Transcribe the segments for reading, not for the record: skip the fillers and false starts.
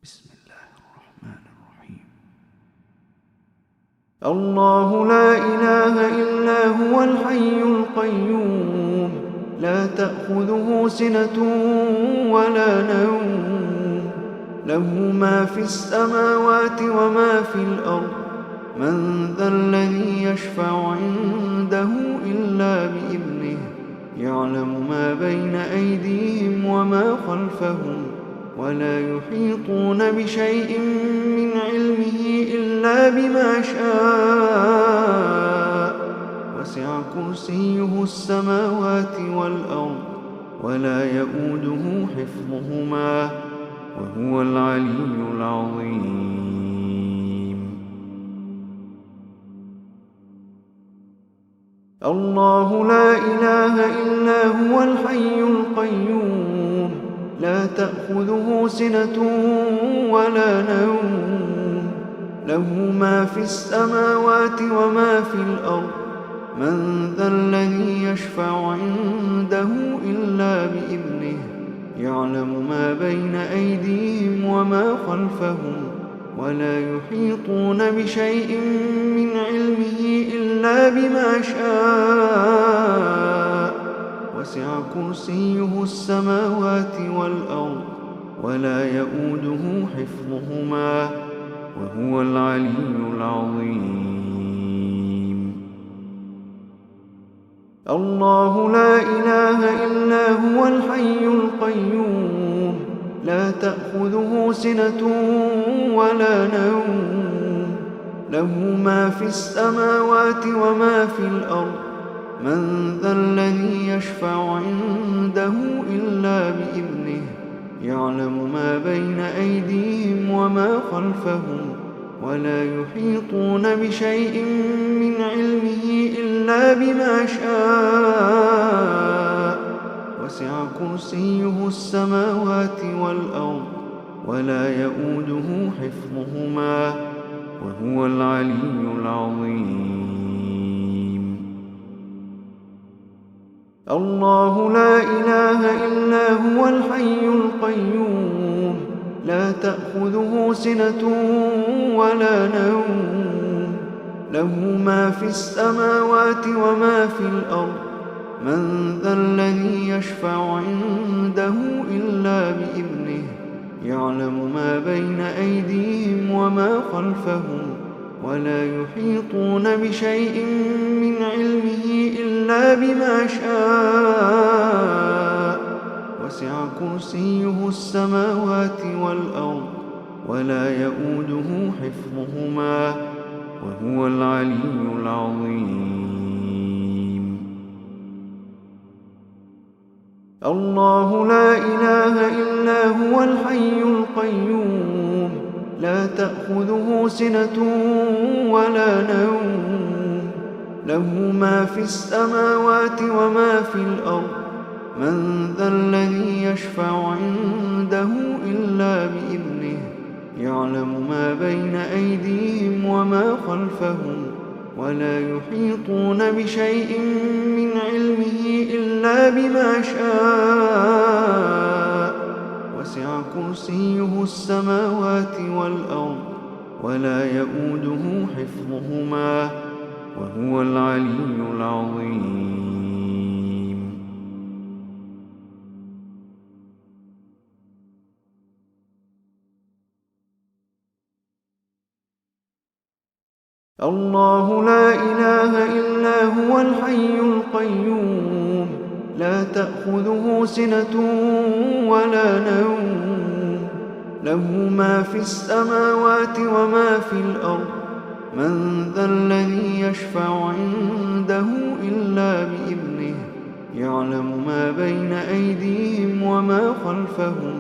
بسم الله الرحمن الرحيم. الله لا إله إلا هو الحي القيوم، لا تأخذه سنة ولا نوم، له ما في السماوات وما في الأرض. من ذا الذي يشفع عنده إلا بإذنه، يعلم ما بين أيديهم وما خلفهم، ولا يحيطون بشيء من علمه إلا بما شاء. وسع كرسيه السماوات والأرض، ولا يئوده حفظهما، وهو العلي العظيم. الله لا إله إلا هو الحي القيوم، لا تأخذه سنة ولا نوم، له ما في السماوات وما في الأرض. من ذا الذي يشفع عنده إلا بإذنه، يعلم ما بين أيديهم وما خلفهم، ولا يحيطون بشيء من علمه إلا بما شاء. وسع كرسيه السماوات والأرض، ولا يئوده حفظهما، وهو العلي العظيم. الله لا إله إلا هو الحي القيوم، لا تأخذه سنة ولا نوم، له ما في السماوات وما في الأرض. من ذا الذي يشفع عنده إلا بإذنه، يعلم ما بين أيديهم وما خلفهم، ولا يحيطون بشيء من علمه إلا بما شاء. وسع كرسيه السماوات والأرض، ولا يئوده حفظهما، وهو العلي العظيم. الله لا إله إلا هو الحي القيوم، لا تأخذه سنة ولا نوم، له ما في السماوات وما في الأرض. من ذا الذي يشفع عنده إلا بإذنه، يعلم ما بين أيديهم وما خلفهم، ولا يحيطون بشيء من علمه إلا بما شاء. وسع كرسيه السماوات والأرض، ولا يئوده حفظهما، وهو العلي العظيم. الله لا إله إلا هو الحي القيوم، لا تأخذه سنة ولا نوم، له ما في السماوات وما في الأرض. من ذا الذي يشفع عنده إلا بإذنه، يعلم ما بين أيديهم وما خلفهم، ولا يحيطون بشيء من علمه إلا بما شاء. وسع كرسيه السماوات والأرض، ولا يئوده حفظهما، وهو العلي العظيم. الله لا إله إلا هو الحي القيوم، لا تأخذه سنة ولا نوم، له ما في السماوات وما في الأرض. من ذا الذي يشفع عنده إلا بإذنه، يعلم ما بين أيديهم وما خلفهم،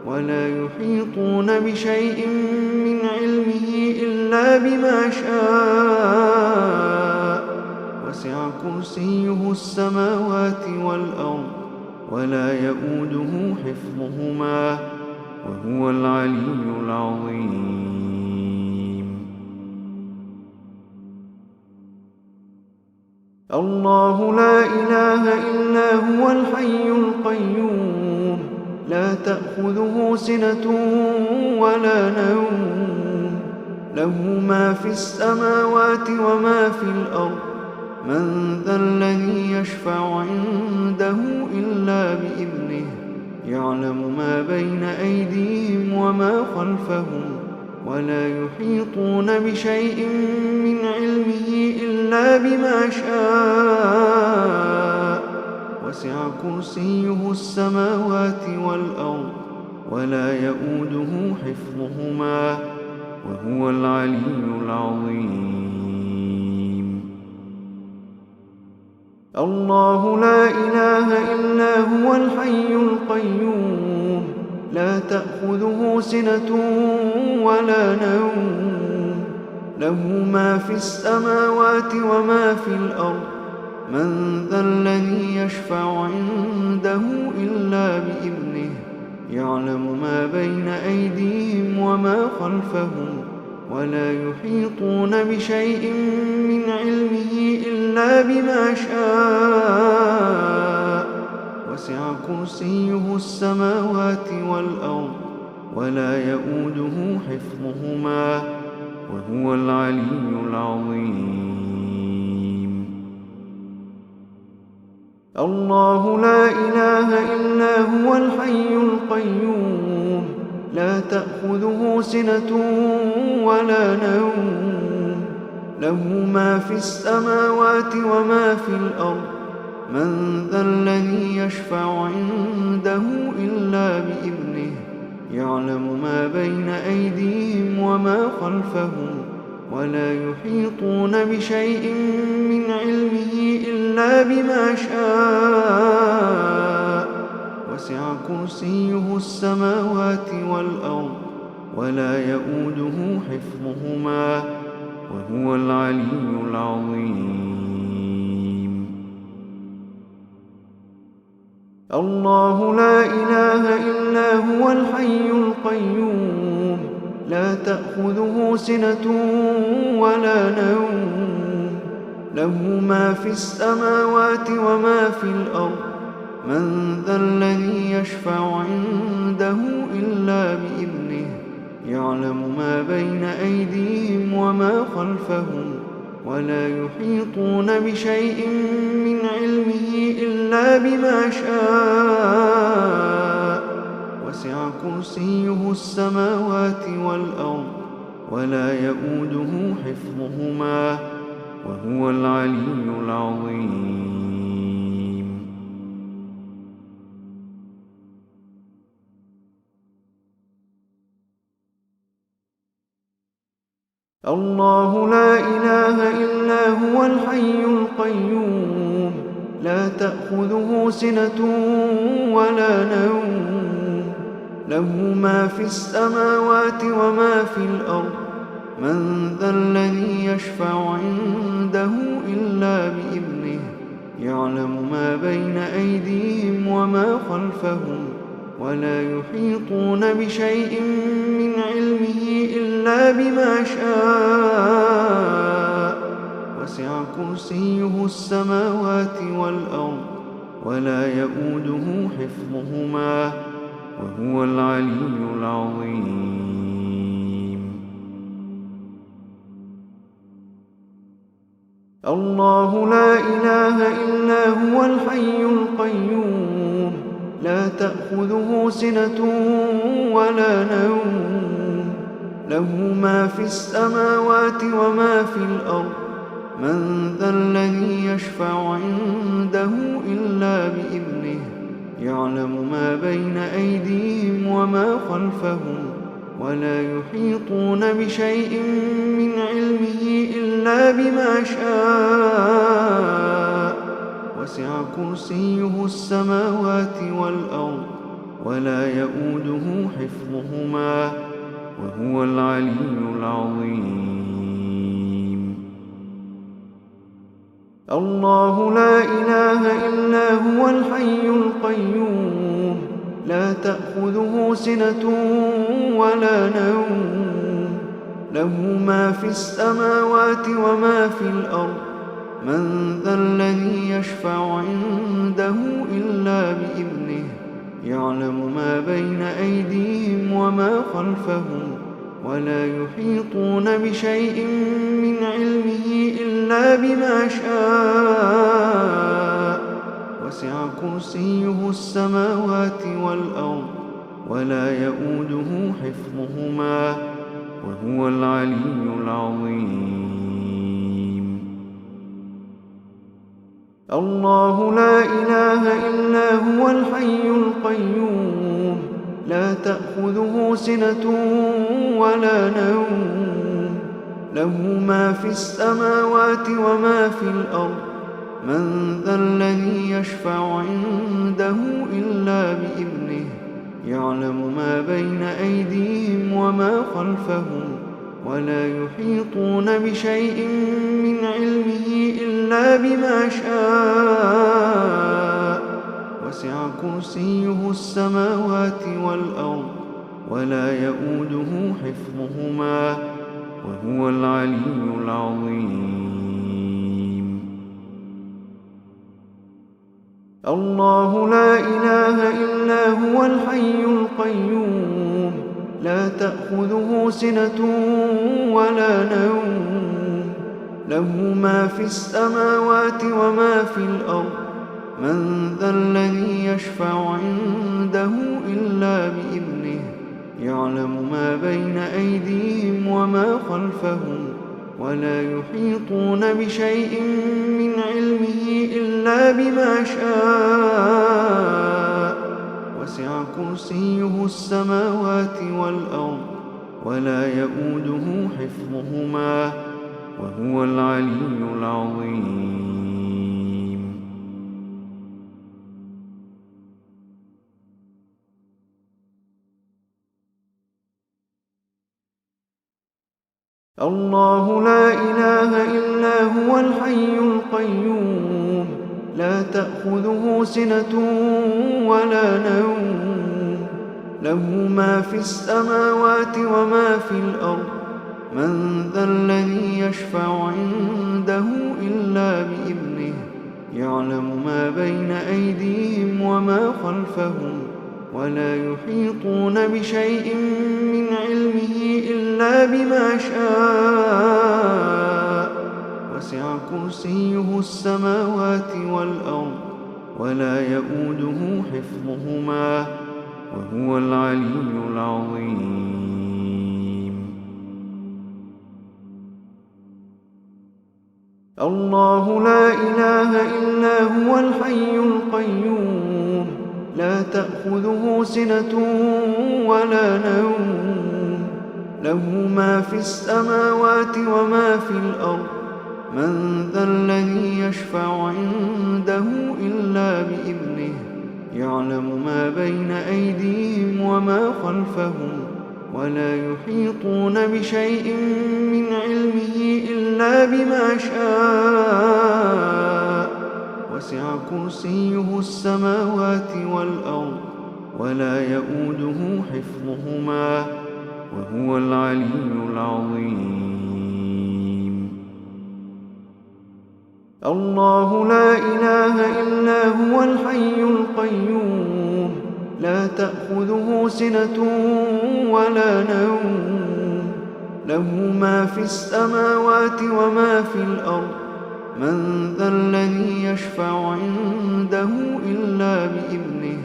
ولا يحيطون بشيء من علمه إلا بما شاء. وسع كرسيه السماوات والأرض، ولا يئوده حفظهما، وهو العلي العظيم. الله لا إله إلا هو الحي القيوم، لا تأخذه سنة ولا نوم، له ما في السماوات وما في الأرض. من ذا الذي يشفع عنده إلا بإذنه، يعلم ما بين أيديهم وما خلفهم، ولا يحيطون بشيء من علمه إلا بما شاء. وسع كرسيه السماوات والأرض، ولا يؤوده حفظهما، وهو العلي العظيم. الله لا إله إلا هو الحي القيوم، لا تأخذه سنة ولا نوم، له ما في السماوات وما في الأرض. من ذا الذي يشفع عنده إلا بإذنه، يعلم ما بين أيديهم وما خلفهم، ولا يحيطون بشيء من علمه إلا بما شاء. وسع كرسيه السماوات والأرض، ولا يؤوده حفظهما، وهو العلي العظيم. الله لا إله إلا هو الحي القيوم، لا تأخذه سنة ولا نوم، له ما في السماوات وما في الأرض. من ذا الذي يشفع عنده إلا بإذنه، يعلم ما بين أيديهم وما خلفهم، ولا يحيطون بشيء من علمه إلا بما شاء. وسع كرسيه السماوات والأرض، ولا يؤوده حفظهما، وهو العلي العظيم. الله لا إله إلا هو الحي القيوم، لا تأخذه سنة ولا نوم، له ما في السماوات وما في الأرض. من ذا الذي يشفع عنده إلا بإذنه، يعلم ما بين أيديهم وما خلفهم، ولا يحيطون بشيء من علمه إلا بما شاء. وسع كرسيه السماوات والأرض، ولا يؤوده حفظهما، وهو العلي العظيم. الله لا إله إلا هو الحي القيوم، لا تأخذه سنة ولا نوم، له ما في السماوات وما في الأرض. من ذا الذي يشفع عنده إلا بإذنه، يعلم ما بين أيديهم وما خلفهم، ولا يحيطون بشيء من علمه إلا بما شاء. وسع كرسيه السماوات والأرض، ولا يؤوده حفظهما، وهو العلي العظيم. الله لا إله إلا هو الحي القيوم، لا تأخذه سنة ولا نوم، له ما في السماوات وما في الأرض. من ذا الذي يشفع عنده إلا بإذنه، يعلم ما بين أيديهم وما خلفهم، ولا يحيطون بشيء من علمه إلا بما شاء. وسع كرسيه السماوات والأرض، ولا يؤوده حفظهما، وهو العلي العظيم. الله لا إله إلا هو الحي القيوم، لا تأخذه سنة ولا نوم، له ما في السماوات وما في الأرض. من ذا الذي يشفع عنده إلا بإذنه، يعلم ما بين أيديهم وما خلفهم ولا يحيطون بشيء من علمه إلا بما شاء وسع كرسيه السماوات والأرض ولا يؤوده حفظهما وهو العلي العظيم. الله لا إله إلا هو الحي القيوم لا تأخذه سنة ولا نوم له ما في السماوات وما في الأرض من ذا الذي يشفع عنده إلا بإذنه يعلم ما بين أيديهم وما خلفهم ولا يحيطون بشيء من علمه إلا بما شاء وسع كرسيه السماوات والأرض ولا يؤوده حفظهما وهو العلي العظيم. الله لا إله إلا هو الحي القيوم لا تأخذه سنة ولا نوم له ما في السماوات وما في الأرض من ذا الذي يشفع عنده إلا بإذنه يعلم ما بين أيديهم وما خلفهم ولا يحيطون بشيء من علمه إلا بما شاء وسع كرسيه السماوات والأرض ولا يؤوده حفظهما وهو العلي العظيم. الله لا إله إلا هو الحي القيوم لا تأخذه سنة ولا نوم له ما في السماوات وما في الأرض من ذا الذي يشفع عنده إلا بإذنه يعلم ما بين أيديهم وما خلفهم ولا يحيطون بشيء من علمه إلا بما شاء وسع كرسيه السماوات والأرض ولا يؤوده حفظهما وهو العلي العظيم. الله لا إله إلا هو الحي القيوم لا تأخذه سنة ولا نوم له ما في السماوات وما في الأرض من ذا الذي يشفع عنده إلا بإذنه يعلم ما بين أيديهم وما خلفهم ولا يحيطون بشيء من علمه إلا بما شاء وسع كرسيه السماوات والأرض ولا يؤوده حفظهما وهو العلي العظيم. الله لا إله إلا هو الحي القيوم لا تأخذه سنة ولا نوم له ما في السماوات وما في الأرض من ذا الذي يشفع عنده إلا بإذنه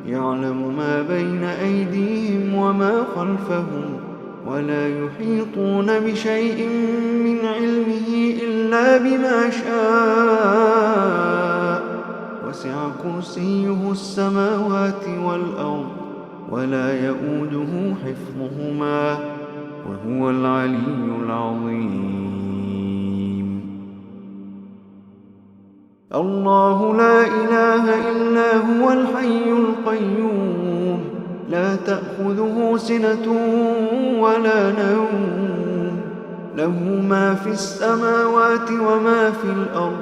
يعلم ما بين أيديهم وما خلفهم ولا يحيطون بشيء من علمه إلا بما شاء وسع كرسيه السماوات والأرض ولا يؤوده حفظهما وهو العلي العظيم. الله لا إله إلا هو الحي القيوم لا تأخذه سنة ولا نوم له ما في السماوات وما في الأرض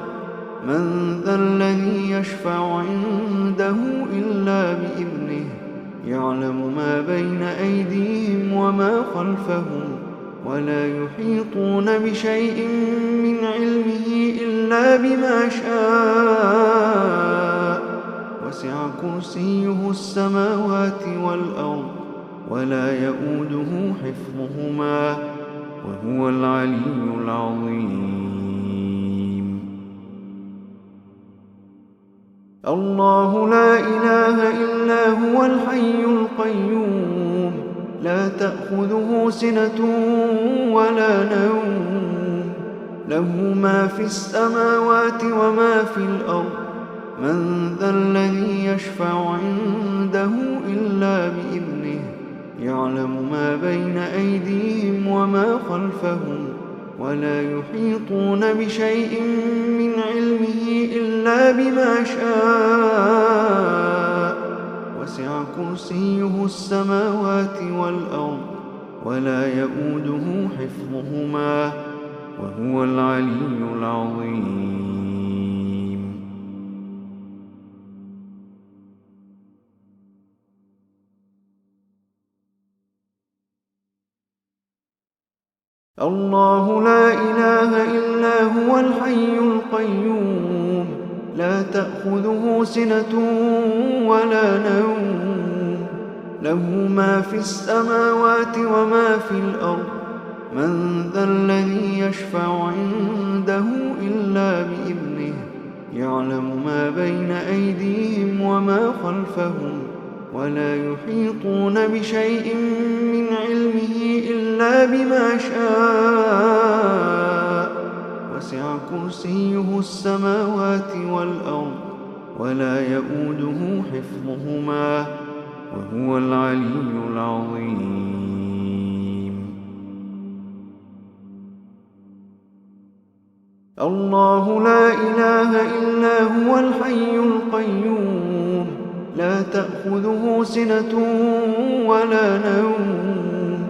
من ذا الذي يشفع عنده إلا بإذنه يعلم ما بين أيديهم وما خلفهم ولا يحيطون بشيء من علمه إلا بما شاء وسع كرسيه السماوات والأرض ولا يؤوده حفظهما وهو العلي العظيم. الله لا إله إلا هو الحي القيوم لا تأخذه سنة ولا نوم له ما في السماوات وما في الأرض من ذا الذي يشفع عنده إلا بإذنه يعلم ما بين أيديهم وما خلفهم ولا يحيطون بشيء من علمه إلا بما شاء وسع كرسيه السماوات والأرض ولا يؤوده حفظهما وهو العلي العظيم. الله لا إله إلا هو الحي القيوم لا تأخذه سنة ولا نوم له ما في السماوات وما في الأرض من ذا الذي يشفع عنده إلا بإذنه يعلم ما بين أيديهم وما خلفهم ولا يحيطون بشيء من علمه إلا بما شاء وسع كرسيه السماوات والأرض ولا يؤوده حفظهما وهو العلي العظيم. الله لا إله إلا هو الحي القيوم لا تأخذه سنة ولا نوم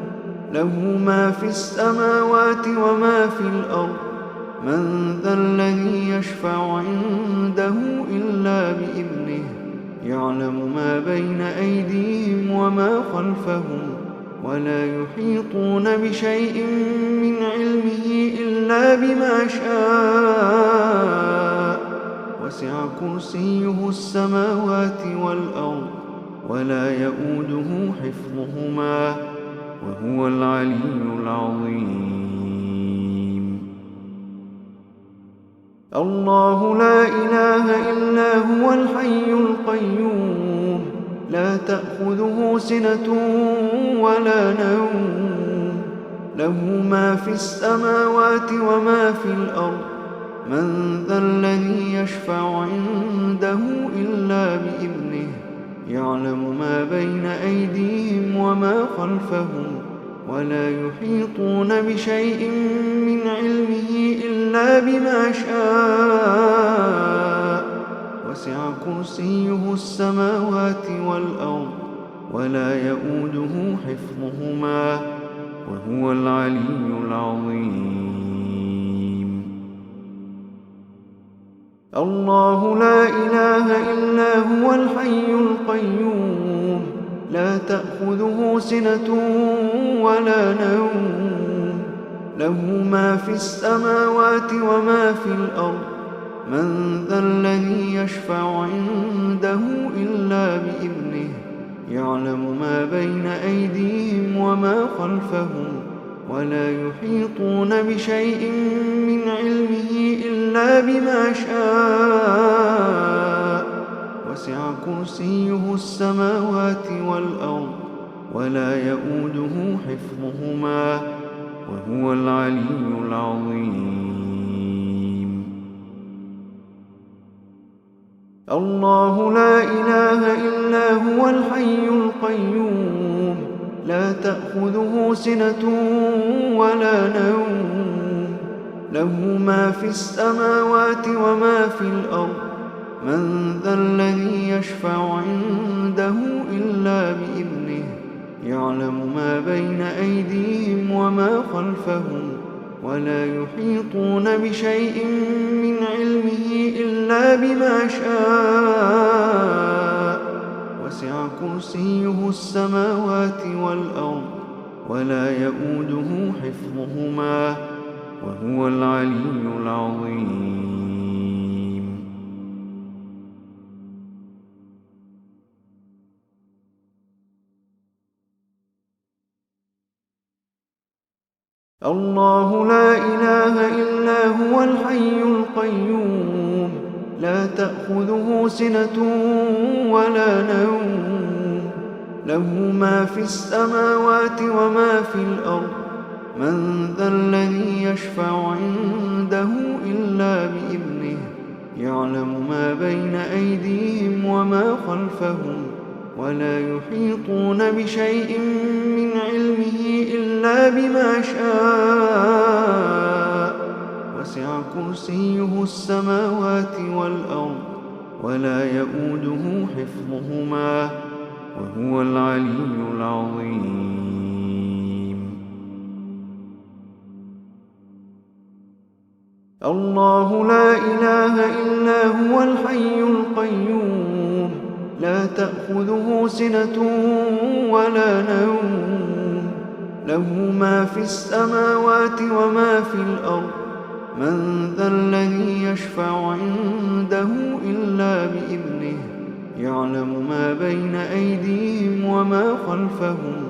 له ما في السماوات وما في الأرض من ذا الذي يشفع عنده إلا بإذنه يعلم ما بين أيديهم وما خلفهم ولا يحيطون بشيء من علمه إلا بما شاء وسع كرسيه السماوات والأرض ولا يؤوده حفظهما وهو العلي العظيم. الله لا إله إلا هو الحي القيوم لا تأخذه سنة ولا نوم له ما في السماوات وما في الأرض من ذا الذي يشفع عنده إلا بإذنه يعلم ما بين أيديهم وما خلفهم ولا يحيطون بشيء من علمه إلا بما شاء وسع كرسيه السماوات والأرض ولا يؤوده حفظهما وهو العلي العظيم. الله لا إله إلا هو الحي القيوم لا تأخذه سنة ولا نوم له ما في السماوات وما في الأرض من ذا الذي يشفع عنده إلا بإذنه يعلم ما بين أيديهم وما خلفهم ولا يحيطون بشيء من علمه إلا بما شاء وسع كرسيه السماوات والأرض ولا يؤوده حفظهما وهو العلي العظيم. الله لا إله إلا هو الحي القيوم لا تأخذه سنة ولا نوم له ما في السماوات وما في الأرض من ذا الذي يشفع عنده إلا بإذنه يعلم ما بين أيديهم وما خلفهم ولا يحيطون بشيء من علمه إلا بما شاء وسع كرسيه السماوات والأرض ولا يؤوده حفظهما وهو العلي العظيم. الله لا إله إلا هو الحي القيوم لا تأخذه سنة ولا نوم له ما في السماوات وما في الأرض من ذا الذي يشفع عنده إلا بإذنه يعلم ما بين أيديهم وما خلفهم ولا يحيطون بشيء من علمه إلا بما شاء وسع كرسيه السماوات والأرض ولا يؤوده حفظهما وهو العلي العظيم. الله لا إله إلا هو الحي القيوم لا تأخذه سنة ولا نوم له ما في السماوات وما في الأرض من ذا الذي يشفع عنده إلا بإذنه يعلم ما بين أيديهم وما خلفهم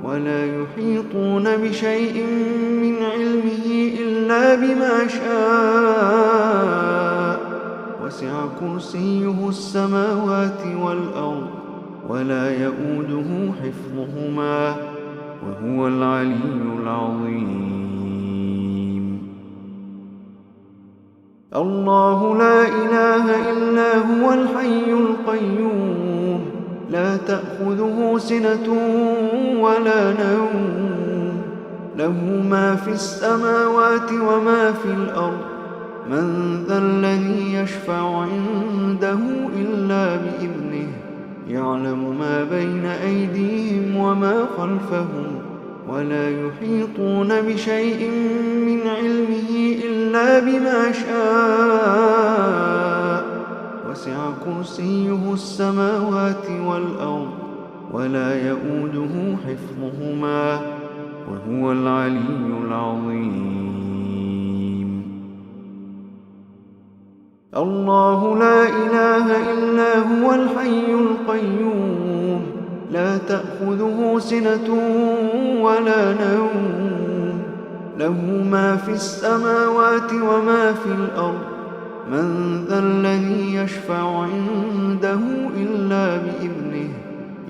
ولا يحيطون بشيء من علمه إلا بما شاء وسع كرسيه السماوات والأرض ولا يؤوده حفظهما وهو العلي العظيم. الله لا إله إلا هو الحي القيوم لا تأخذه سنة ولا نوم له ما في السماوات وما في الأرض من ذا الذي يشفع عنده إلا بإذنه يعلم ما بين أيديهم وما خلفهم ولا يحيطون بشيء من علمه إلا بما شاء وسع كرسيه السماوات والأرض ولا يؤوده حفظهما وهو العلي العظيم. الله لا إله إلا هو الحي القيوم لا تأخذه سنة ولا نوم له ما في السماوات وما في الأرض من ذا الذي يشفع عنده إلا بإذنه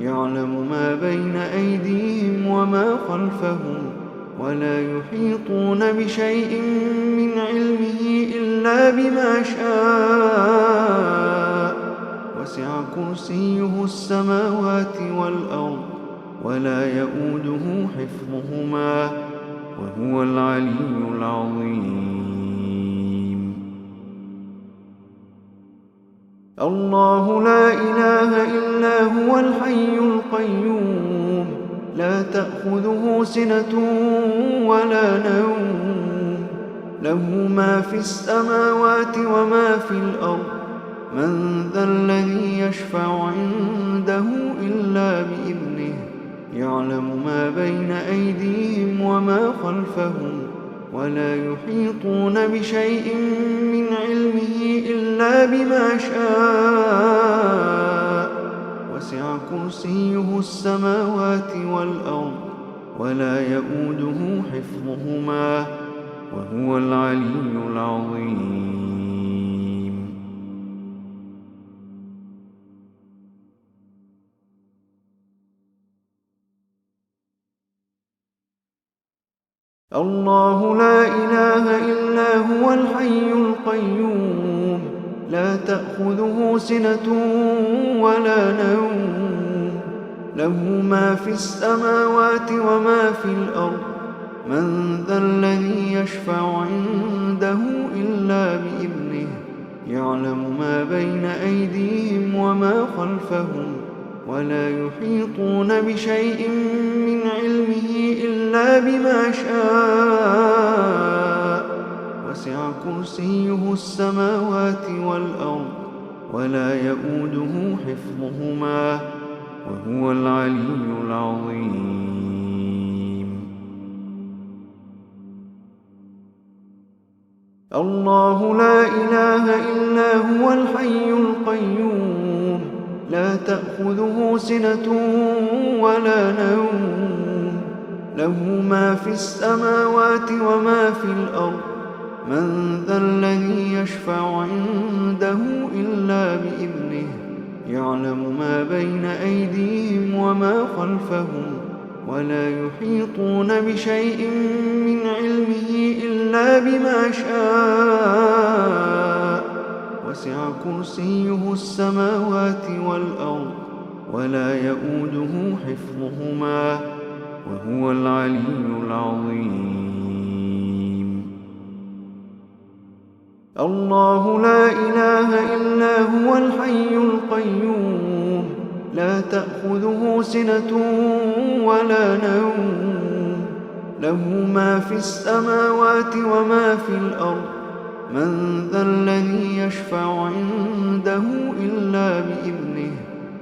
يعلم ما بين أيديهم وما خلفهم ولا يحيطون بشيء من علمه إلا بما شاء وسع كرسيه السماوات والأرض ولا يؤوده حفظهما وهو العلي العظيم. الله لا إله إلا هو الحي القيوم لا تأخذه سنة ولا نوم له ما في السماوات وما في الأرض من ذا الذي يشفع عنده إلا بإذنه يعلم ما بين أيديهم وما خلفهم ولا يحيطون بشيء من علمه إلا بما شاء وسع كرسيه السماوات والأرض ولا يؤوده حفظهما وهو العلي العظيم. الله لا إله إلا هو الحي القيوم لا تأخذه سنة ولا نوم له ما في السماوات وما في الأرض من ذا الذي يشفع عنده إلا بإذنه يعلم ما بين أيديهم وما خلفهم ولا يحيطون بشيء من علمه إلا بما شاء وسع كرسيه السماوات والأرض ولا يؤوده حفظهما وهو العلي العظيم. الله لا إله إلا هو الحي القيوم لا تأخذه سنة ولا نوم له ما في السماوات وما في الأرض. من ذا الذي يشفع عنده إلا بإذنه. يعلم ما بين أيديهم وما خلفهم ولا يحيطون بشيء من علمه إلا بما شاء. وسع كرسيه السماوات والأرض ولا يئوده حفظهما وهو العلي العظيم. الله لا إله إلا هو الحي القيوم لا تأخذه سنة ولا نوم. له ما في السماوات وما في الأرض. من ذا الذي يشفع عنده إلا بإذنه.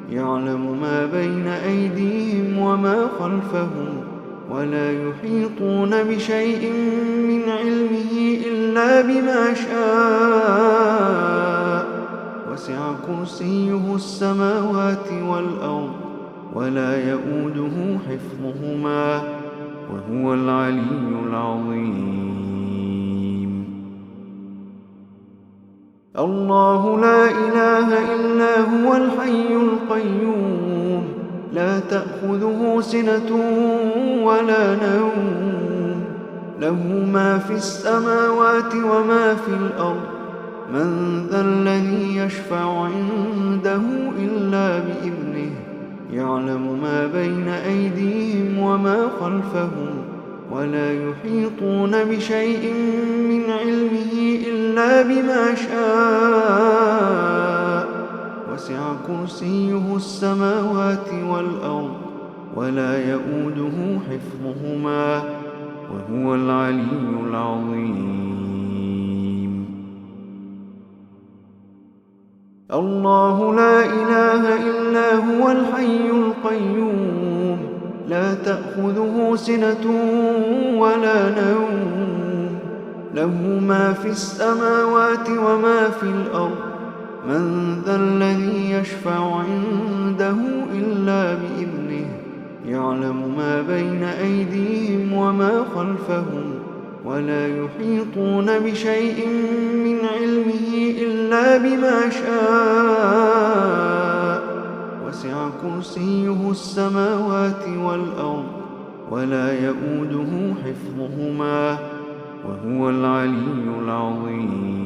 يعلم ما بين أيديهم وما خلفهم ولا يحيطون بشيء من علمه إلا بما شاء. وسع كرسيه السماوات والأرض ولا يئوده حفظهما وهو العلي العظيم. الله لا إله إلا هو الحي القيوم لا تأخذه سنة ولا نوم. له ما في السماوات وما في الأرض. من ذا الذي يشفع عنده إلا بإذنه. يعلم ما بين أيديهم وما خلفهم ولا يحيطون بشيء من علمه إلا بما شاء. وسع كرسيه السماوات والأرض ولا يئوده حفظهما وهو العلي العظيم. الله لا إله إلا هو الحي القيوم لا تأخذه سنة ولا نوم. له ما في السماوات وما في الأرض. من ذا الذي يشفع عنده إلا بإذنه. يعلم ما بين أيديهم وما خلفهم ولا يحيطون بشيء من علمه إلا بما شاء. وسع كرسيه السماوات والأرض ولا يئوده حفظهما وهو العلي العظيم.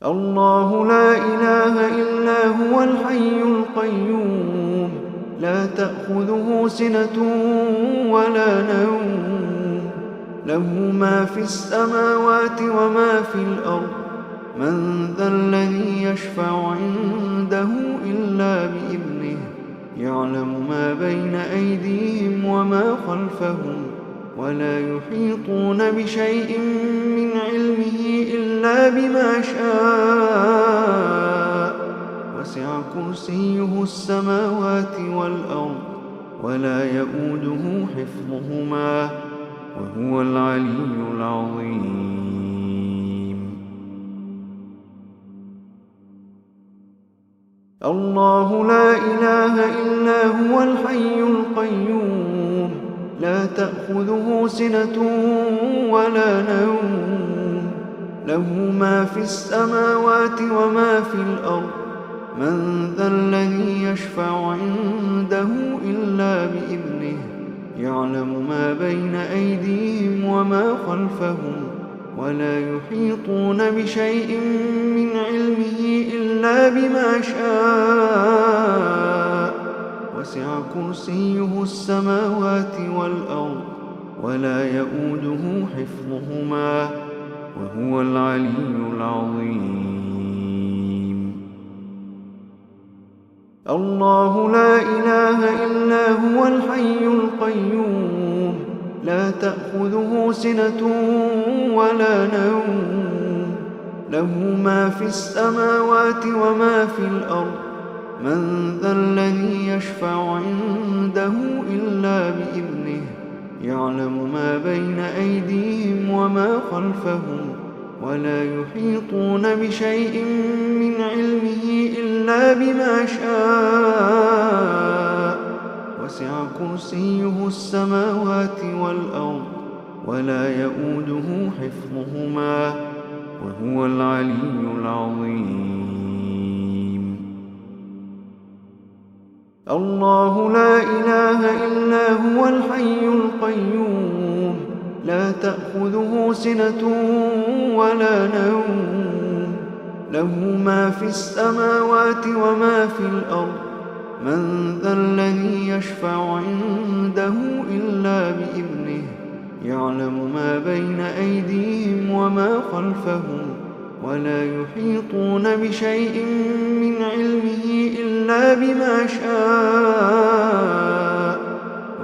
الله لا إله إلا هو الحي القيوم لا تأخذه سنة ولا نوم. له ما في السماوات وما في الأرض. من ذا الذي يشفع عنده إلا بإذنه. يعلم ما بين أيديهم وما خلفهم ولا يحيطون بشيء من علمه إلا بما شاء. وسع كرسيه السماوات والأرض ولا يئوده حفظهما وهو العلي العظيم. الله لا إله إلا هو الحي القيوم لا تأخذه سنة ولا نوم. له ما في السماوات وما في الأرض. من ذا الذي يشفع عنده إلا بإذنه. يعلم ما بين أيديهم وما خلفهم ولا يحيطون بشيء من علمه إلا بما شاء. وسع كرسيه السماوات والأرض ولا يئوده حفظهما وهو العلي العظيم. الله لا إله إلا هو الحي القيوم لا تأخذه سنة ولا نوم. له ما في السماوات وما في الأرض. من ذا الذي يشفع عنده إلا بإذنه. يعلم ما بين أيديهم وما خلفهم ولا يحيطون بشيء من علمه إلا بما شاء. وسع كرسيه السماوات والأرض ولا يئوده حفظهما وهو العلي العظيم. الله لا إله إلا هو الحي القيوم لا تأخذه سنة ولا نوم له ما في السماوات وما في الأرض من ذا الذي يشفع عنده إلا بإذنه يعلم ما بين أيديهم وما خلفهم ولا يحيطون بشيء من علمه إلا بما شاء.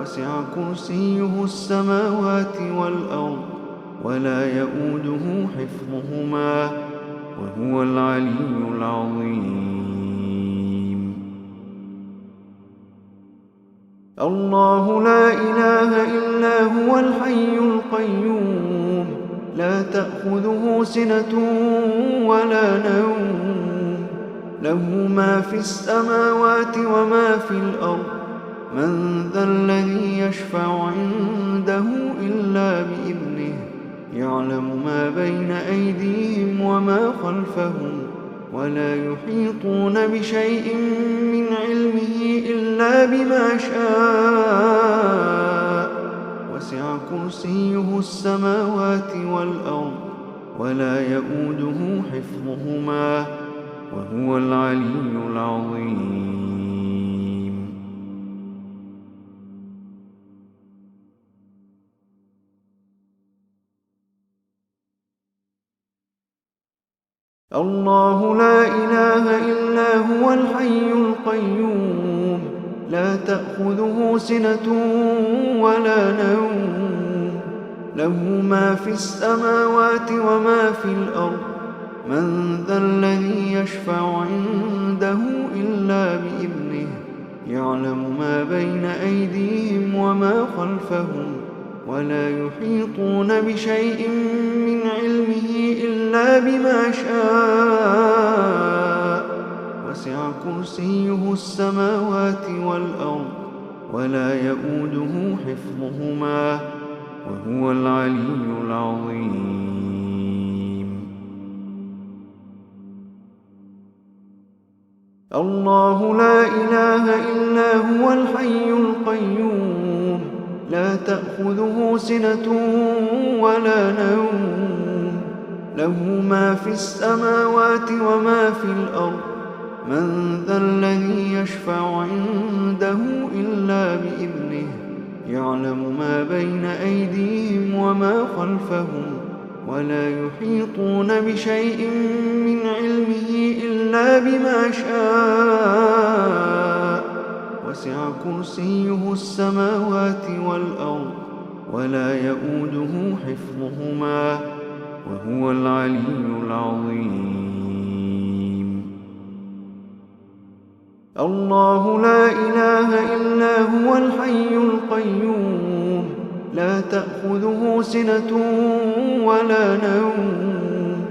وسع كرسيه السماوات والأرض ولا يئوده حفظهما وهو العلي العظيم. الله لا إله إلا هو الحي القيوم لا تأخذه سنة ولا نوم له ما في السماوات وما في الأرض من ذا الذي يشفع عنده إلا بإذنه يعلم ما بين أيديهم وما خلفهم ولا يحيطون بشيء من علمه إلا بما شاء. وسع كرسيه السماوات والأرض ولا يئوده حفظهما وهو العلي العظيم. الله لا إله إلا هو الحي القيوم لا تأخذه سنة ولا نوم له ما في السماوات وما في الأرض من ذا الذي يشفع عنده إلا بإذنه يعلم ما بين أيديهم وما خلفهم ولا يحيطون بشيء من علمه إلا بما شاء. وسع كرسيه السماوات والأرض ولا يئوده حفظهما وهو العلي العظيم. الله لا إله إلا هو الحي القيوم لا تأخذه سنة ولا نوم له ما في السماوات وما في الأرض من ذا الذي يشفع عنده إلا بإذنه يعلم ما بين أيديهم وما خلفهم ولا يحيطون بشيء من علمه إلا بما شاء. وسع كرسيه السماوات والأرض ولا يئوده حفظهما وهو العلي العظيم. الله لا إله إلا هو الحي القيوم لا تأخذه سنة ولا نوم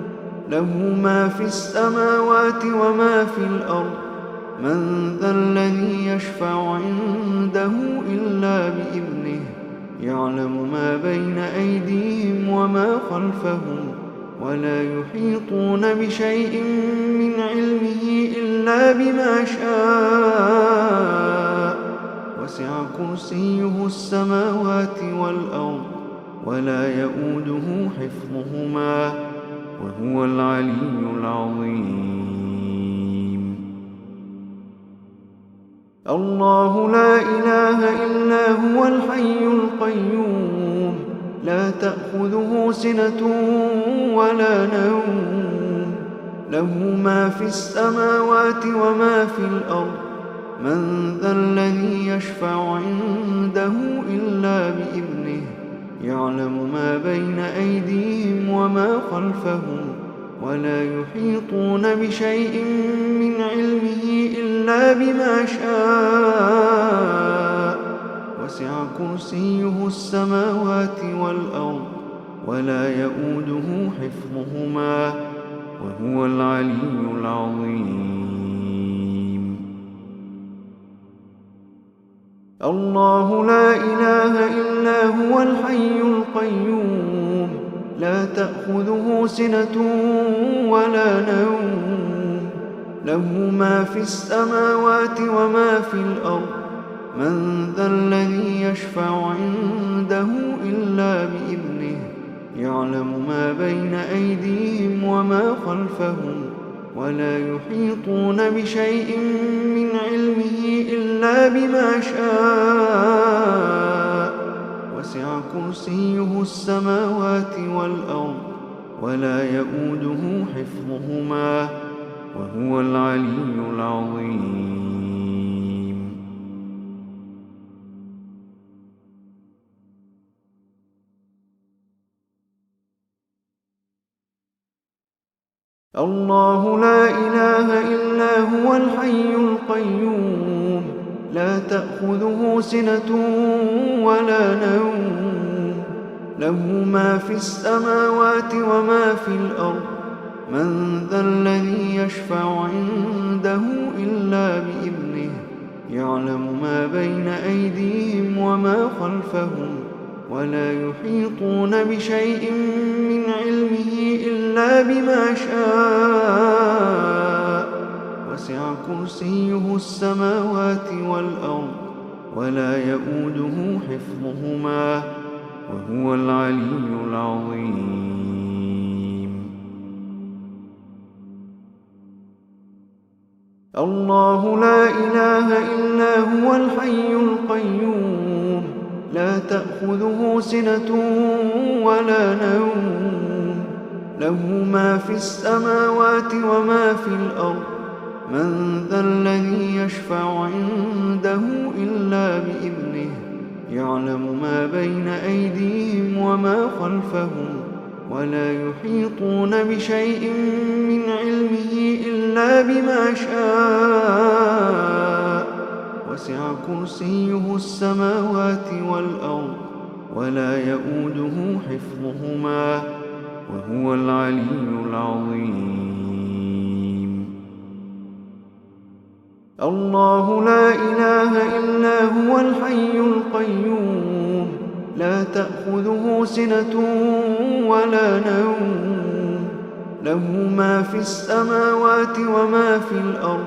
له ما في السماوات وما في الأرض من ذا الذي يشفع عنده إلا بإذنه يعلم ما بين أيديهم وما خلفهم ولا يحيطون بشيء من علمه إلا بما شاء. وسع كرسيه السماوات والأرض ولا يئوده حفظهما وهو العلي العظيم. الله لا إله إلا هو الحي القيوم لا تأخذه سنة ولا نوم له ما في السماوات وما في الأرض من ذا الذي يشفع عنده إلا بإذنه يعلم ما بين أيديهم وما خلفهم ولا يحيطون بشيء من علمه إلا بما شاء. وسع كرسيه السماوات والأرض ولا يؤوده حفظهما وهو العلي العظيم. الله لا إله إلا هو الحي القيوم لا تأخذه سنة ولا نوم له ما في السماوات وما في الأرض من ذا الذي يشفع عنده إلا بإذنه يعلم ما بين أيديهم وما خلفهم ولا يحيطون بشيء من علمه إلا بما شاء وسع كرسيه السماوات والأرض ولا يؤوده حفظهما وهو العلي العظيم. الله لا إله إلا هو الحي القيوم لا تأخذه سنة ولا نوم له ما في السماوات وما في الأرض من ذا الذي يشفع عنده إلا بإذنه يعلم ما بين أيديهم وما خلفهم ولا يحيطون بشيء من علمه إلا بما شاء وسع كرسيه السماوات والأرض ولا يؤوده حفظهما وهو العلي العظيم. الله لا إله إلا هو الحي القيوم لا تأخذه سنة ولا نوم له ما في السماوات وما في الأرض من ذا الذي يشفع عنده إلا بإذنه يعلم ما بين أيديهم وما خلفهم ولا يحيطون بشيء من علمه إلا بما شاء وسع كرسيه السماوات والأرض ولا يؤوده حفظهما وهو العلي العظيم. الله لا إله إلا هو الحي القيوم لا تأخذه سنة ولا نوم له ما في السماوات وما في الأرض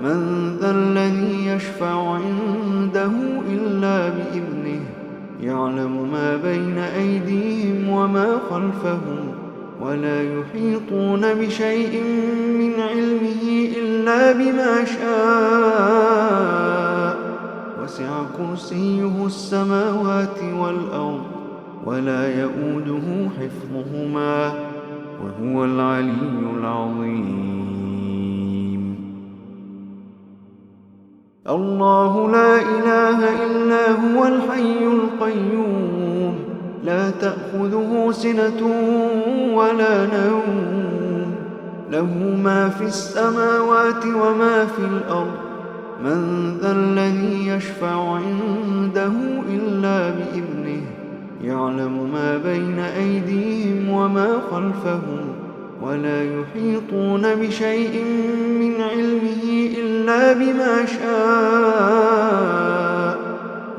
من ذا الذي يشفع عنده إلا بإذنه يعلم ما بين أيديهم وما خلفهم ولا يحيطون بشيء من علمه إلا بما شاء وسع كرسيه السماوات والأرض ولا يؤوده حفظهما وهو العلي العظيم. الله لا إله إلا هو الحي القيوم لا تأخذه سنة ولا نوم له ما في السماوات وما في الأرض من ذا الذي يشفع عنده إلا بإذنه يعلم ما بين أيديهم وما خلفهم ولا يحيطون بشيء من علمه إلا بما شاء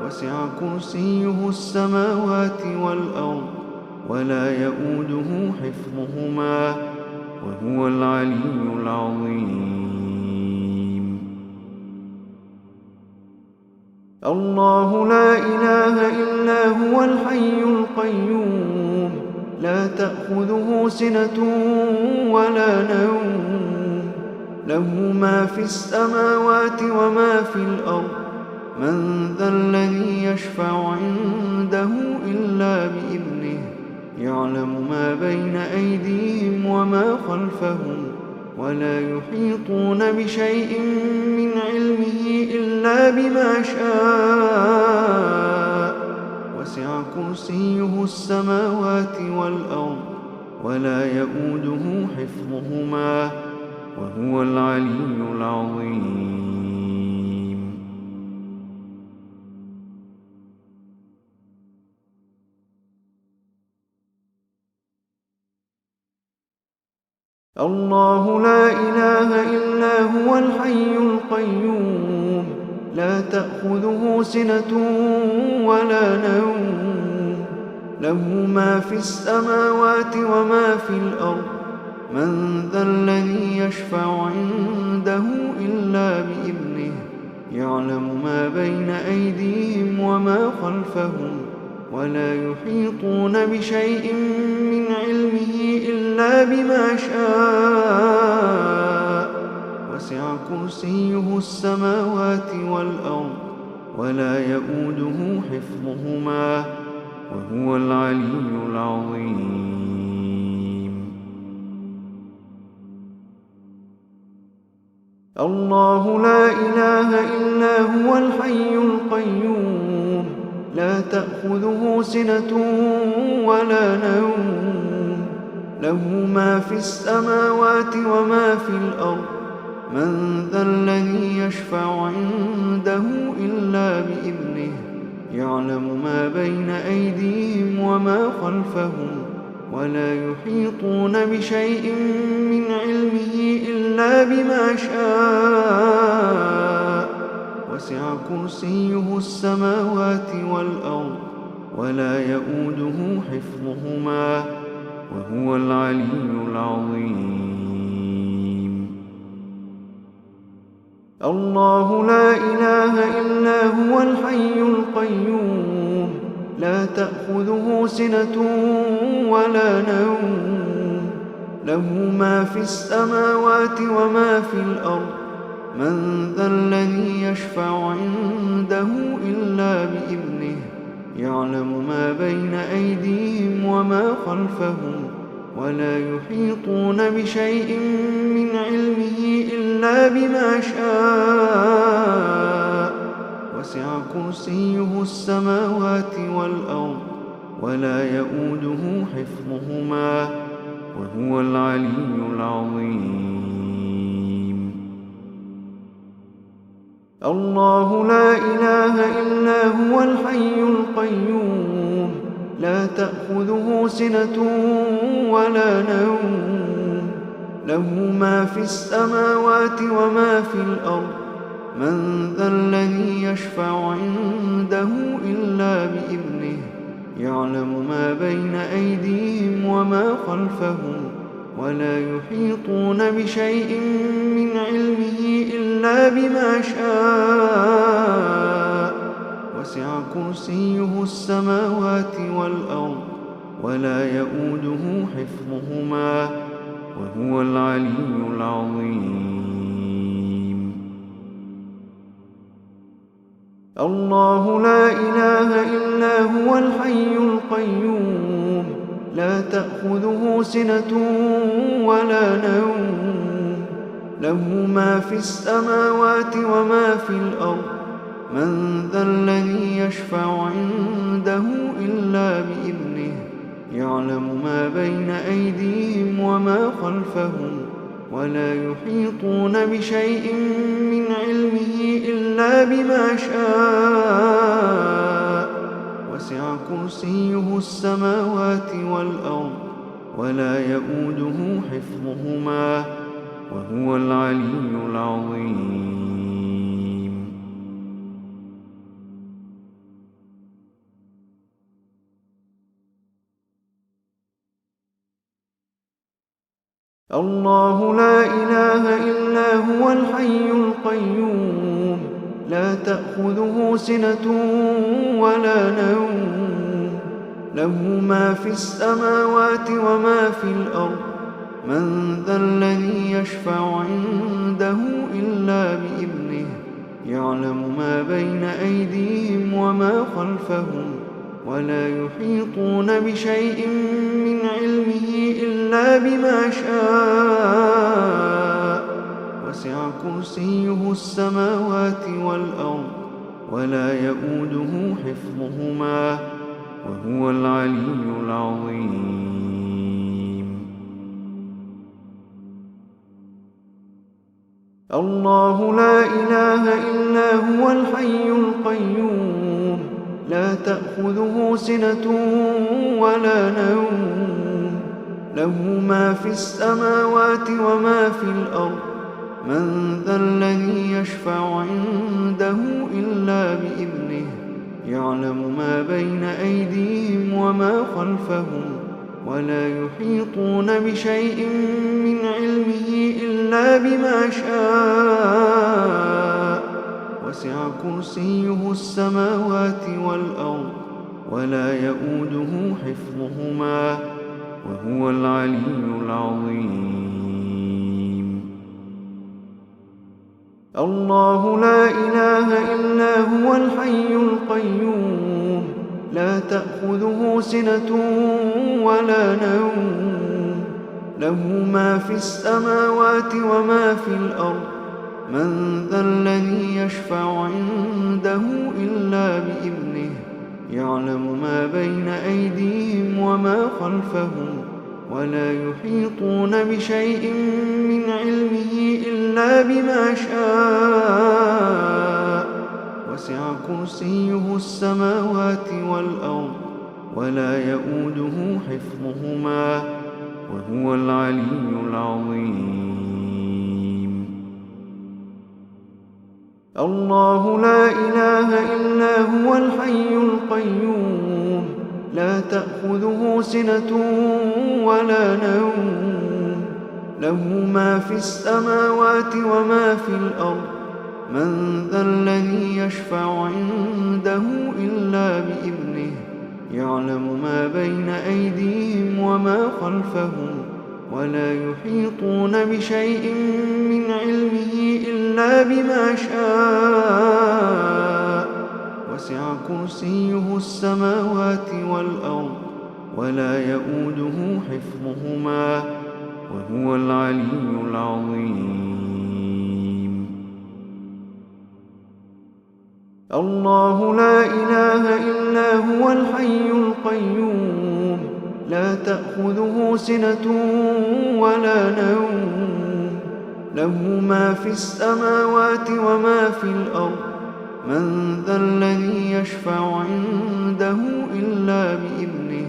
وسع كرسيه السماوات والأرض ولا يؤوده حفظهما وهو العلي العظيم. الله لا إله إلا هو الحي القيوم لا تأخذه سنة ولا نوم له ما في السماوات وما في الأرض من ذا الذي يشفع عنده إلا بإذنه يعلم ما بين أيديهم وما خلفهم ولا يحيطون بشيء من علمه إلا بما شاء وسع كرسيه السماوات والأرض ولا يؤوده حفظهما وهو العلي العظيم. الله لا إله إلا هو الحي القيوم لا تأخذه سنة ولا نوم له ما في السماوات وما في الأرض من ذا الذي يشفع عنده إلا بإذنه يعلم ما بين أيديهم وما خلفهم ولا يحيطون بشيء من علمه إلا بما شاء وسع كرسيه السماوات والأرض ولا يؤوده حفظهما وهو العلي العظيم الله لا إله إلا هو الحي القيوم لا تأخذه سنة ولا نوم له ما في السماوات وما في الأرض من ذا الذي يشفع عنده إلا بإذنه يعلم ما بين أيديهم وما خلفهم ولا يحيطون بشيء من علمه إلا بما شاء وسع كرسيه السماوات والأرض ولا يؤوده حفظهما وهو العلي العظيم الله لا إله إلا هو الحي القيوم لا تأخذه سنة ولا نوم له ما في السماوات وما في الأرض من ذا الذي يشفع عنده إلا بإذنه يعلم ما بين أيديهم وما خلفهم ولا يحيطون بشيء من علمه إلا بما شاء وسع كرسيه السماوات والأرض ولا يؤوده حفظهما وهو العلي العظيم الله لا إله إلا هو الحي القيوم لا تأخذه سنة ولا نوم له ما في السماوات وما في الأرض من ذا الذي يشفع عنده إلا بإذنه يعلم ما بين أيديهم وما خلفهم ولا يحيطون بشيء من علمه إلا بما شاء وسع كرسيه السماوات والأرض ولا يؤوده حفظهما وهو العلي العظيم الله لا إله إلا هو الحي القيوم لا تأخذه سنة ولا نوم له ما في السماوات وما في الأرض من ذا الذي يشفع عنده إلا بإذنه يعلم ما بين أيديهم وما خلفهم ولا يحيطون بشيء من علمه إلا بما شاء وسع كرسيه السماوات والأرض ولا يؤوده حفظهما وهو العلي العظيم الله لا إله إلا هو الحي القيوم لا تأخذه سنة ولا نوم له ما في السماوات وما في الأرض من ذا الذي يشفع عنده إلا بإذنه يعلم ما بين أيديهم وما خلفهم ولا يحيطون بشيء من علمه إلا بما شاء وسع كرسيه السماوات والأرض ولا يؤوده حفظهما وهو العلي العظيم الله لا إله إلا هو الحي القيوم لا تأخذه سنة ولا نوم له ما في السماوات وما في الأرض. من ذا الذي يشفع عنده إلا بإذنه. يعلم ما بين أيديهم وما خلفهم ولا يحيطون بشيء من علمه إلا بما شاء. وسع كرسيه السماوات والأرض ولا يئوده حفظهما وهو العلي العظيم. الله لا إله إلا هو الحي القيوم لا تأخذه سنة ولا نوم. له ما في السماوات وما في الأرض. من ذا الذي يشفع عنده إلا بإذنه. يعلم ما بين أيديهم وما خلفهم ولا يحيطون بشيء من علمه إلا بما شاء. وسع كرسيه السماوات والأرض ولا يئوده حفظهما وهو العلي العظيم. الله لا إله إلا هو الحي القيوم لا تأخذه سنة ولا نوم. له ما في السماوات وما في الأرض. من ذا الذي يشفع عنده إلا بإذنه. يعلم ما بين أيديهم وما خلفهم ولا يحيطون بشيء من علمه إلا بما شاء. وسع كرسيه السماوات والأرض ولا يئوده حفظهما وهو العلي العظيم. الله لا إله إلا هو الحي القيوم لا تأخذه سنة ولا نوم. له ما في السماوات وما في الأرض. من ذا الذي يشفع عنده إلا بإذنه.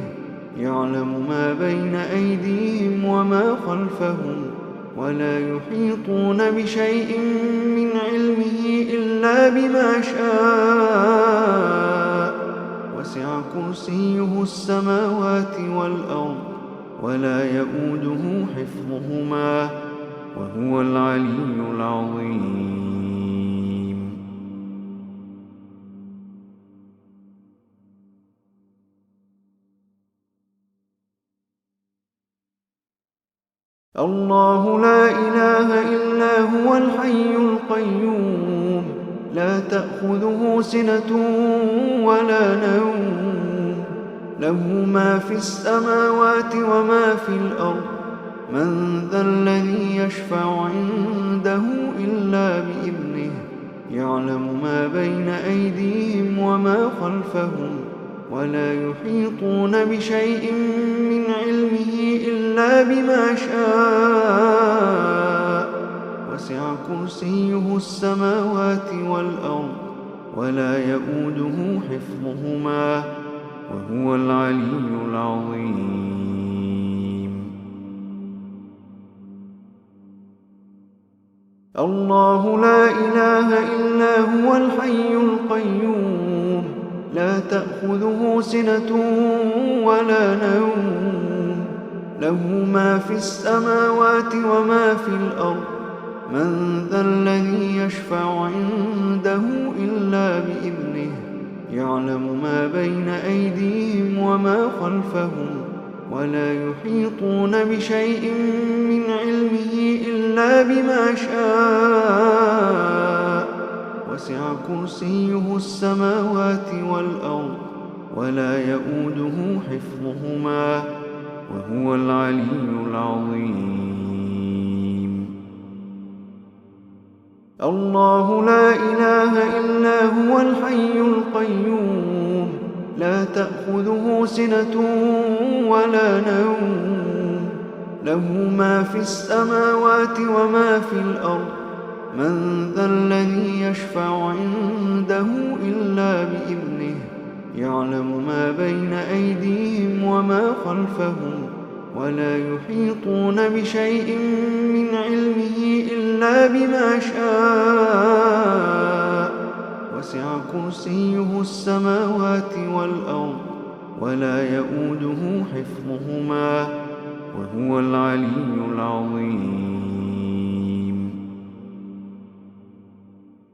يعلم ما بين أيديهم وما خلفهم ولا يحيطون بشيء من علمه إلا بما شاء. وسع كرسيه السماوات والأرض ولا يئوده حفظهما وهو العلي العظيم. الله لا إله إلا هو الحي القيوم لا تأخذه سنة ولا نوم. له ما في السماوات وما في الأرض. من ذا الذي يشفع عنده إلا بإذنه. يعلم ما بين أيديهم وما خلفهم ولا يحيطون بشيء من علمه إلا بما شاء. وسع كرسيه السماوات والأرض ولا يئوده حفظهما وهو العلي العظيم. الله لا إله إلا هو الحي القيوم لا تأخذه سنة ولا نوم. له ما في السماوات وما في الأرض. من ذا الذي يشفع عنده إلا بإذنه. يعلم ما بين أيديهم وما خلفهم ولا يحيطون بشيء من علمه إلا بما شاء. وسع كرسيه السماوات والأرض ولا يئوده حفظهما وهو العلي العظيم. الله لا إله إلا هو الحي القيوم لا تأخذه سنة ولا نوم. له ما في السماوات وما في الأرض. من ذا الذي يشفع عنده إلا بإذنه. يعلم ما بين أيديهم وما خلفهم ولا يحيطون بشيء من علمه إلا بما شاء. وسع كرسيه السماوات والأرض ولا يئوده حفظهما وهو العلي العظيم.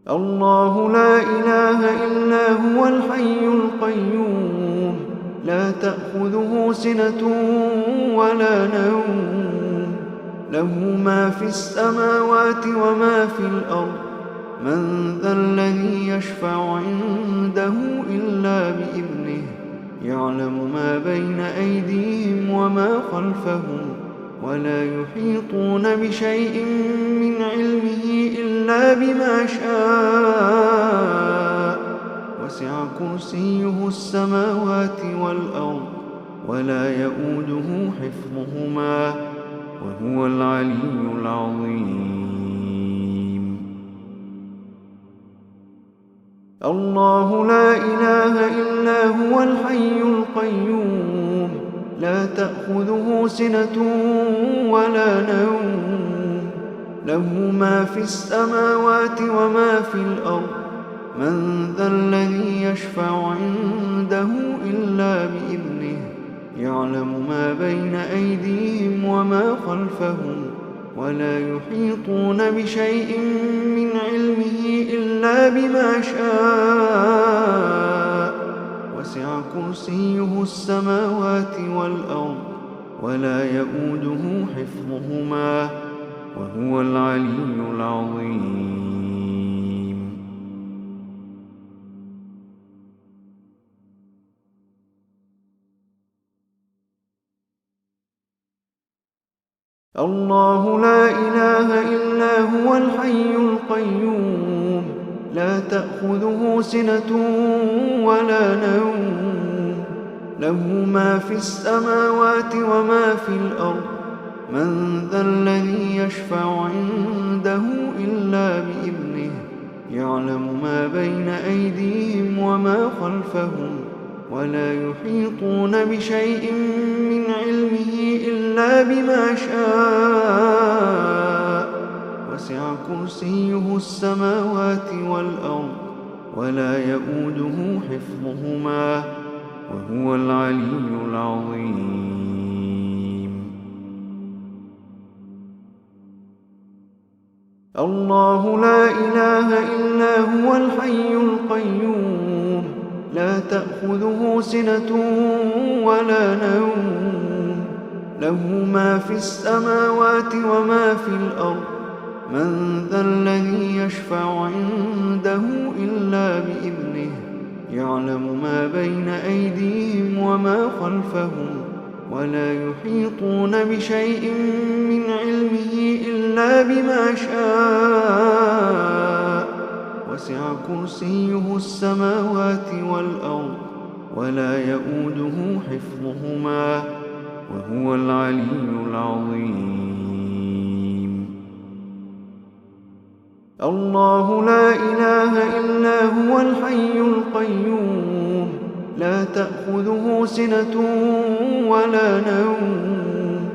الله لا إله إلا هو الحي القيوم لا تأخذه سنة ولا نوم له ما في السماوات وما في الأرض من ذا الذي يشفع عنده إلا بإذنه يعلم ما بين أيديهم وما خلفهم ولا يحيطون بشيء من علمه إلا بما شاء. وسع كرسيه السماوات والأرض ولا يئوده حفظهما وهو العلي العظيم. الله لا إله إلا هو الحي القيوم لا تأخذه سنة ولا نوم له ما في السماوات وما في الأرض من ذا الذي يشفع عنده إلا بإذنه يعلم ما بين أيديهم وما خلفهم ولا يحيطون بشيء من علمه إلا بما شاء. وسع كرسيه السماوات والأرض ولا يئوده حفظهما وهو العلي العظيم. الله لا إله إلا هو الحي القيوم لا تأخذه سنة ولا نوم له ما في السماوات وما في الأرض من ذا الذي يشفع عنده إلا بإذنه يعلم ما بين أيديهم وما خلفهم ولا يحيطون بشيء من علمه إلا بما شاء. وسع كرسيه السماوات والأرض ولا يئوده حفظهما وهو العلي العظيم. الله لا إله إلا هو الحي القيوم لا تأخذه سنة ولا نوم له ما في السماوات وما في الأرض من ذا الذي يشفع عنده إلا بإذنه يعلم ما بين أيديهم وما خلفهم ولا يحيطون بشيء من علمه إلا بما شاء. وسع كرسيه السماوات والأرض ولا يئوده حفظهما وهو العلي العظيم. الله لا إله إلا هو الحي القيوم لا تأخذه سنة ولا نوم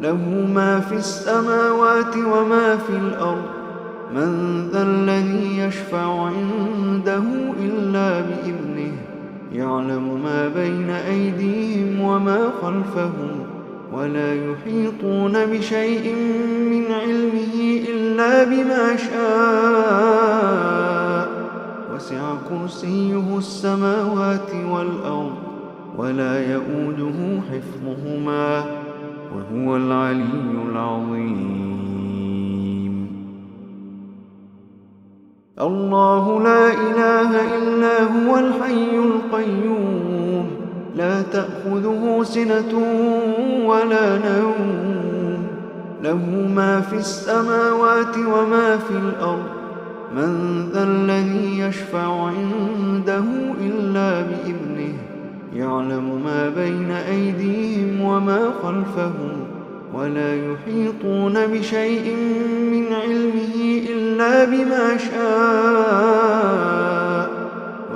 له ما في السماوات وما في الأرض من ذا الذي يشفع عنده إلا بإذنه يعلم ما بين أيديهم وما خلفهم ولا يحيطون بشيء من علمه إلا بما شاء. وسع كرسيه السماوات والأرض ولا يئوده حفظهما وهو العلي العظيم. الله لا إله إلا هو الحي القيوم لا تأخذه سنة ولا نوم له ما في السماوات وما في الأرض من ذا الذي يشفع عنده إلا بإذنه يعلم ما بين أيديهم وما خلفهم ولا يحيطون بشيء من علمه إلا بما شاء.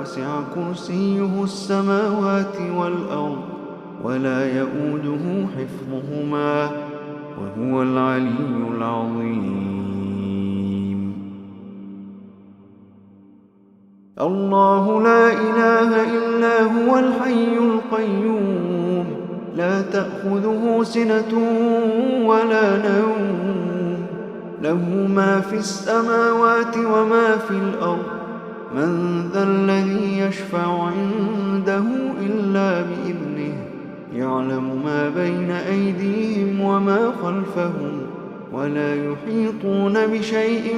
وسع كرسيه السماوات والأرض ولا يؤوده حفظهما وهو العلي العظيم. الله لا إله إلا هو الحي القيوم لا تأخذه سنة ولا نوم له ما في السماوات وما في الأرض من ذا الذي يشفع عنده إلا بإذنه يعلم ما بين أيديهم وما خلفهم ولا يحيطون بشيء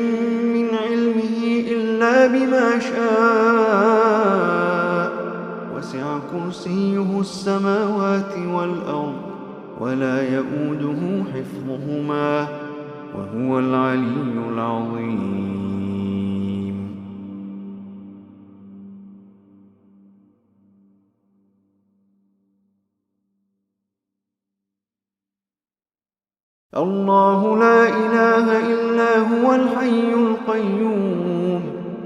من علمه إلا بما شاء وسع كرسيه السماوات والأرض ولا يؤوده حفظهما وهو العلي العظيم. الله لا إله إلا هو الحي القيوم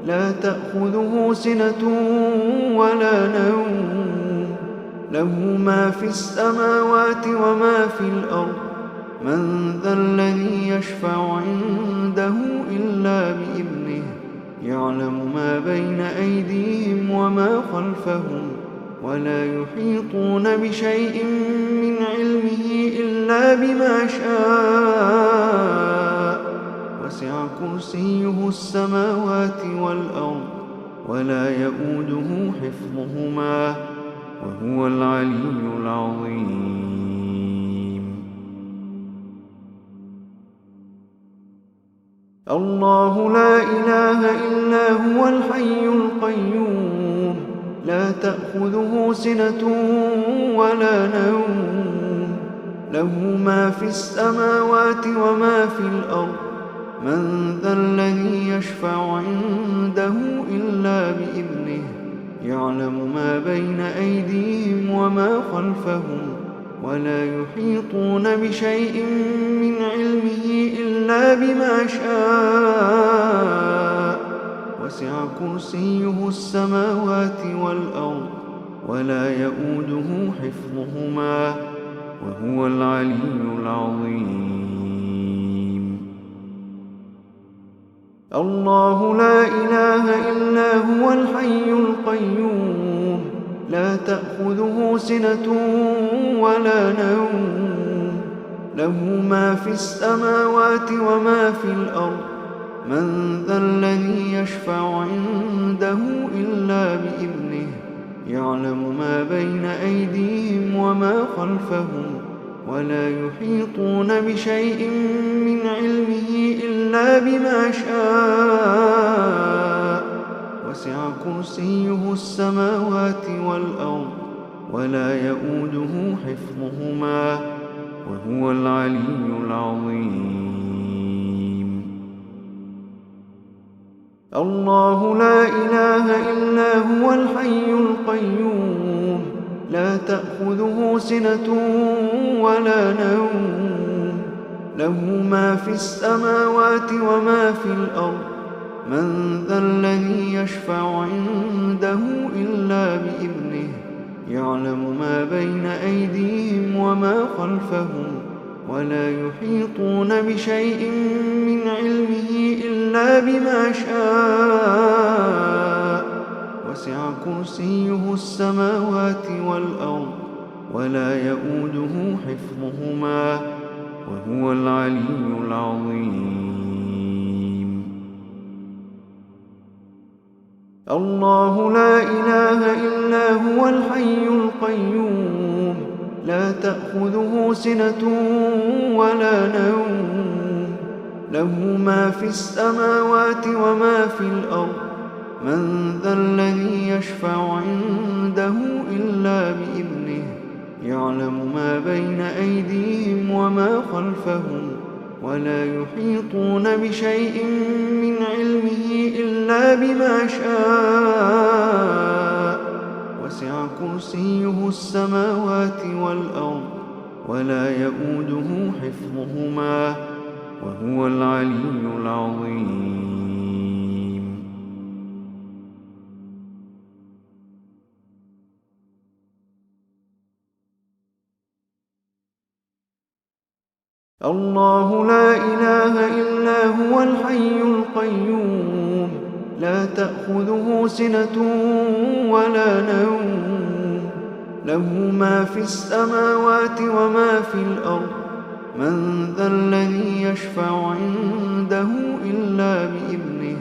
لا تأخذه سنة ولا نوم له ما في السماوات وما في الأرض من ذا الذي يشفع عنده إلا بإذنه يعلم ما بين أيديهم وما خلفهم ولا يحيطون بشيء من علمه إلا بما شاء وسع كرسيه السماوات والأرض ولا يؤوده حفظهما وهو العلي العظيم. الله لا إله إلا هو الحي القيوم لا تأخذه سنة ولا نوم له ما في السماوات وما في الأرض من ذا الذي يشفع عنده إلا بإذنه يعلم ما بين أيديهم وما خلفهم ولا يحيطون بشيء من علمه إلا بما شاء وسع كرسيه السماوات والأرض ولا يؤوده حفظهما وهو العلي العظيم. الله لا إله إلا هو الحي القيوم لا تأخذه سنة ولا نوم له ما في السماوات وما في الأرض من ذا الذي يشفع عنده إلا بإذنه يعلم ما بين أيديهم وما خلفهم ولا يحيطون بشيء من علمه إلا بما شاء وسع كرسيه السماوات والأرض ولا يؤوده حفظهما وهو العلي العظيم. الله لا إله إلا هو الحي القيوم لا تأخذه سنة ولا نوم له ما في السماوات وما في الأرض من ذا الذي يشفع عنده إلا بإذنه يعلم ما بين أيديهم وما خلفهم ولا يحيطون بشيء من علمه إلا بما شاء وسع كرسيه السماوات والأرض ولا يؤوده حفظهما وهو العلي العظيم. الله لا إله إلا هو الحي القيوم لا تأخذه سنة ولا نوم له ما في السماوات وما في الأرض من ذا الذي يشفع عنده إلا بإذنه يعلم ما بين أيديهم وما خلفهم ولا يحيطون بشيء من علمه إلا بما شاء وسع كرسيه السماوات والأرض ولا يؤوده حفظهما وهو العلي العظيم. الله لا إله إلا هو الحي القيوم لا تأخذه سنة ولا نوم له ما في السماوات وما في الأرض من ذا الذي يشفع عنده إلا بإذنه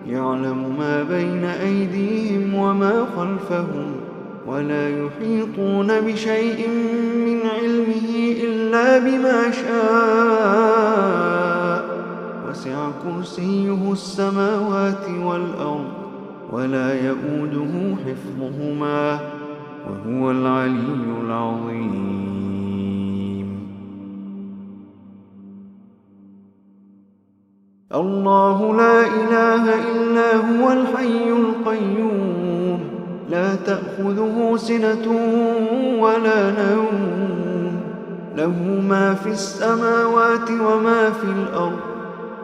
يعلم ما بين أيديهم وما خلفهم ولا يحيطون بشيء من علمه إلا بما شاء وسع كرسيه السماوات والأرض ولا يؤوده حفظهما وهو العلي العظيم. الله لا إله إلا هو الحي القيوم لا تأخذه سنة ولا نوم له ما في السماوات وما في الأرض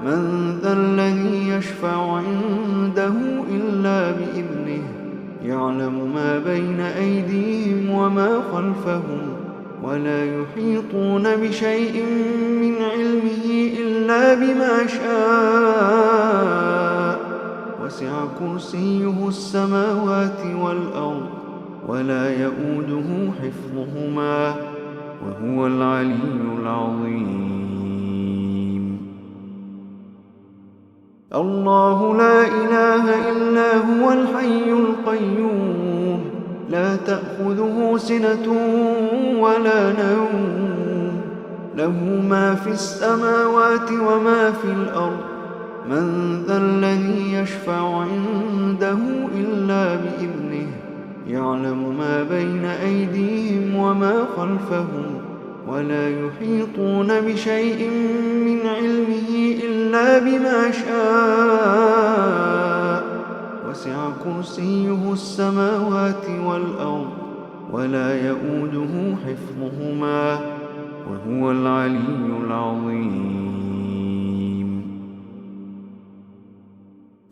من ذا الذي يشفع عنده إلا بإذنه يعلم ما بين أيديهم وما خلفهم ولا يحيطون بشيء من علمه إلا بما شاء وسع كرسيه السماوات والأرض ولا يؤوده حفظهما وهو العلي العظيم. الله لا إله إلا هو الحي القيوم لا تأخذه سنة ولا نوم له ما في السماوات وما في الأرض من ذا الذي يشفع عنده إلا بإذنه يعلم ما بين أيديهم وما خلفهم ولا يحيطون بشيء من علمه إلا بما شاء وسع كرسيه السماوات والأرض ولا يؤوده حفظهما وهو العلي العظيم.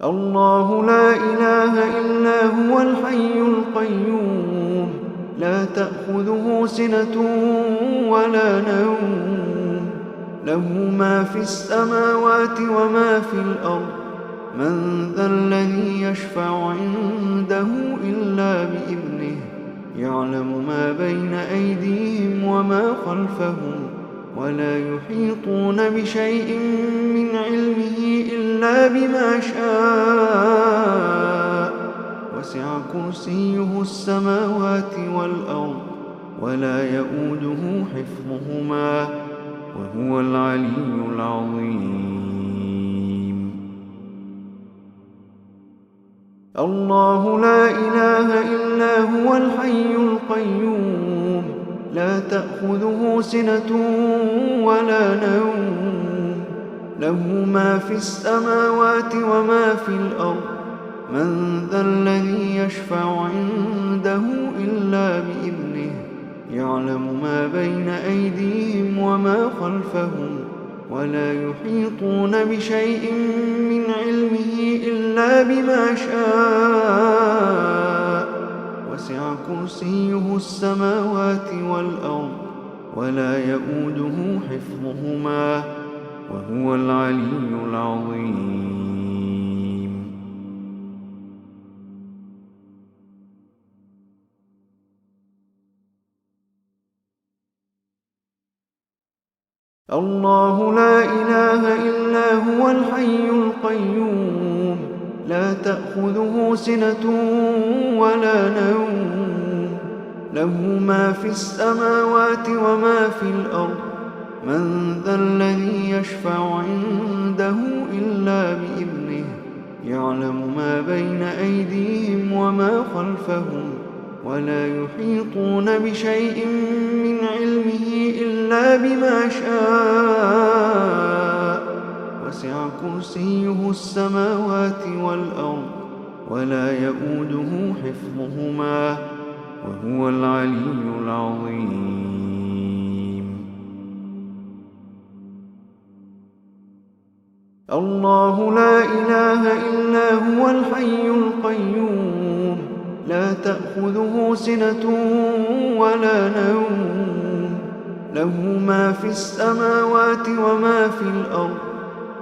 الله لا إله إلا هو الحي القيوم لا تأخذه سنة ولا نوم له ما في السماوات وما في الأرض من ذا الذي يشفع عنده إلا بإذنه يعلم ما بين أيديهم وما خلفهم ولا يحيطون بشيء من علمه إلا بما شاء وسع كرسيه السماوات والأرض ولا يؤوده حفظهما وهو العلي العظيم. الله لا إله إلا هو الحي القيوم لا تأخذه سنة ولا نوم له ما في السماوات وما في الأرض من ذا الذي يشفع عنده إلا بإذنه يعلم ما بين أيديهم وما خلفهم ولا يحيطون بشيء من علمه إلا بما شاء وسع كرسيه السماوات والأرض ولا يؤوده حفظهما وهو العلي العظيم. الله لا إله إلا هو الحي القيوم لا تأخذه سنة ولا نوم له ما في السماوات وما في الأرض من ذا الذي يشفع عنده إلا بإذنه يعلم ما بين أيديهم وما خلفهم ولا يحيطون بشيء من علمه إلا بما شاء وسع كرسيه السماوات والأرض ولا يؤوده حفظهما وهو العلي العظيم. الله لا إله إلا هو الحي القيوم لا تأخذه سنة ولا نوم له ما في السماوات وما في الأرض.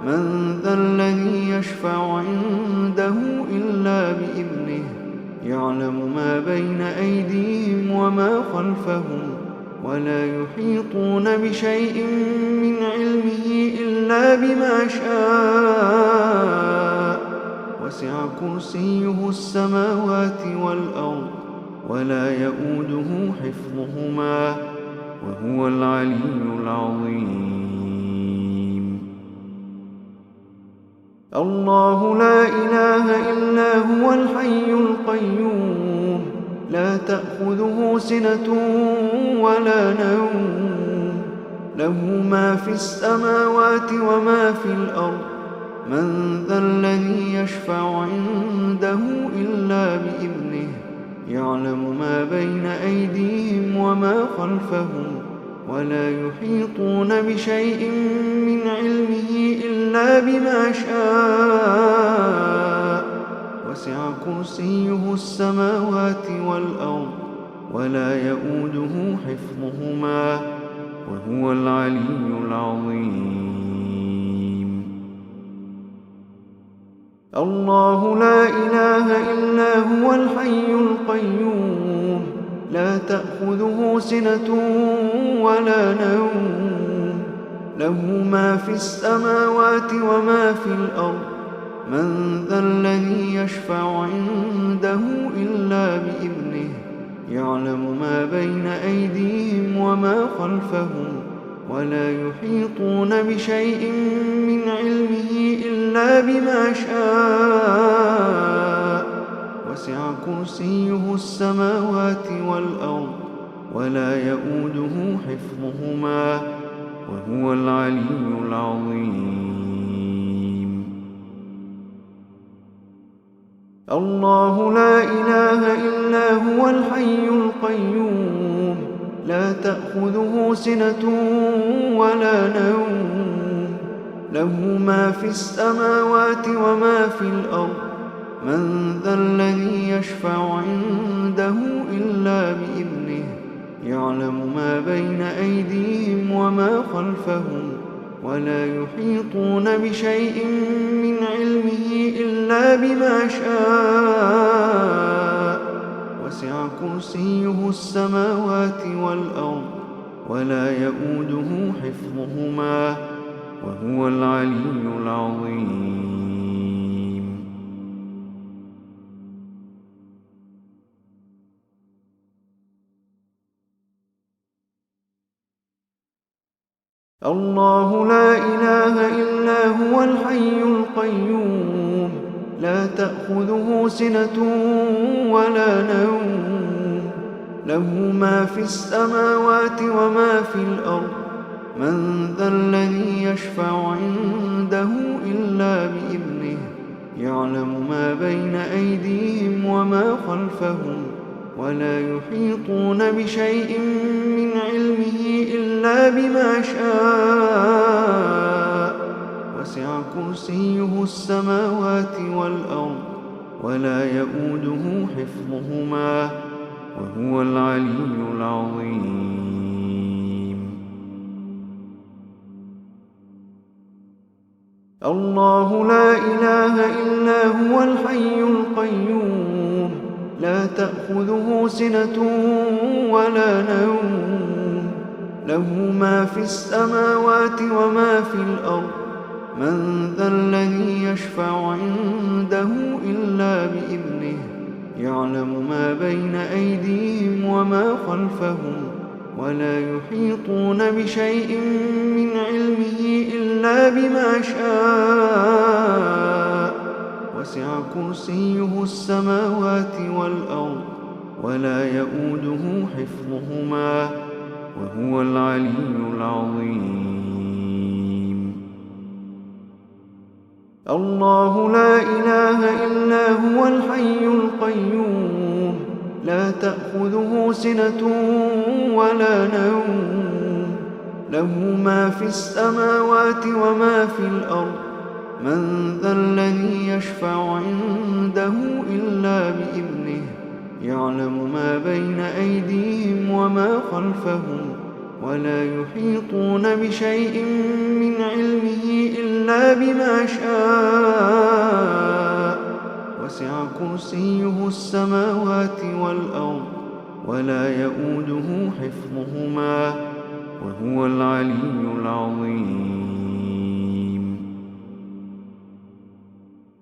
من ذا الذي يشفع عنده إلا بإذنه. يعلم ما بين أيديهم وما خلفهم ولا يحيطون بشيء من علمه إلا بما شاء. وسع كرسيه السماوات والأرض ولا يئوده حفظهما وهو العلي العظيم. الله لا إله إلا هو الحي القيوم لا تأخذه سنة ولا نوم. له ما في السماوات وما في الأرض. من ذا الذي يشفع عنده إلا بإذنه. يعلم ما بين أيديهم وما خلفهم ولا يحيطون بشيء من علمه إلا بما شاء. وسع كرسيه السماوات والأرض ولا يئوده حفظهما وهو العلي العظيم. الله لا إله إلا هو الحي القيوم لا تأخذه سنة ولا نوم. له ما في السماوات وما في الأرض. من ذا الذي يشفع عنده إلا بإذنه. يعلم ما بين أيديهم وما خلفهم ولا يحيطون بشيء من علمه إلا بما شاء. وسع كرسيه السماوات والأرض ولا يئوده حفظهما وهو العلي العظيم. الله لا إله إلا هو الحي القيوم لا تأخذه سنة ولا نوم. له ما في السماوات وما في الأرض. من ذا الذي يشفع عنده إلا بإذنه. يعلم ما بين أيديهم وما خلفهم ولا يحيطون بشيء من علمه إلا بما شاء. وسع كرسيه السماوات والأرض ولا يئوده حفظهما وهو العلي العظيم. الله لا إله إلا هو الحي القيوم لا تأخذه سنة ولا نوم. له ما في السماوات وما في الأرض. من ذا الذي يشفع عنده إلا بإذنه. يعلم ما بين أيديهم وما خلفهم ولا يحيطون بشيء من علمه إلا بما شاء. وسع كرسيه السماوات والأرض ولا يئوده حفظهما وهو العلي العظيم. الله لا إله إلا هو الحي القيوم لا تأخذه سنة ولا نوم. له ما في السماوات وما في الأرض. من ذا الذي يشفع عنده إلا بإذنه. يعلم ما بين أيديهم وما خلفهم ولا يحيطون بشيء من علمه إلا بما شاء. وسع كرسيه السماوات والأرض ولا يئوده حفظهما وهو العلي العظيم. الله لا إله إلا هو الحي القيوم لا تأخذه سنة ولا نوم. له ما في السماوات وما في الأرض. من ذا الذي يشفع عنده إلا بإذنه. يعلم ما بين أيديهم وما خلفهم ولا يحيطون بشيء من علمه إلا بما شاء. وسع كرسيه السماوات والأرض ولا يئوده حفظهما وهو العلي العظيم.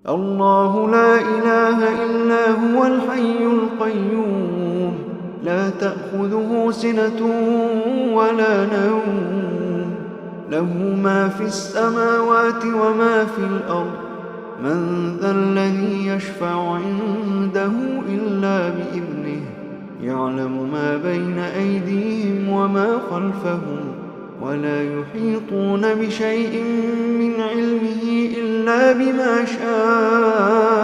الله لا إله إلا هو الحي القيوم لا تأخذه سنة ولا نوم له ما في السماوات وما في الأرض من ذا الذي يشفع عنده إلا بإذنه يعلم ما بين أيديهم وما خلفهم ولا يحيطون بشيء من علمه إلا بما شاء.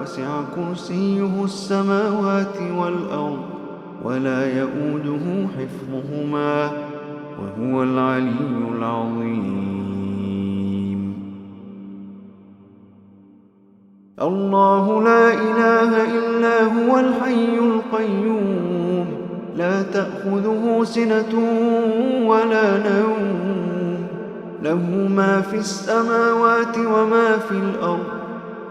وسع كرسيه السماوات والأرض ولا يئوده حفظهما وهو العلي العظيم. الله لا إله إلا هو الحي القيوم لا تأخذه سنة ولا نوم له ما في السماوات وما في الأرض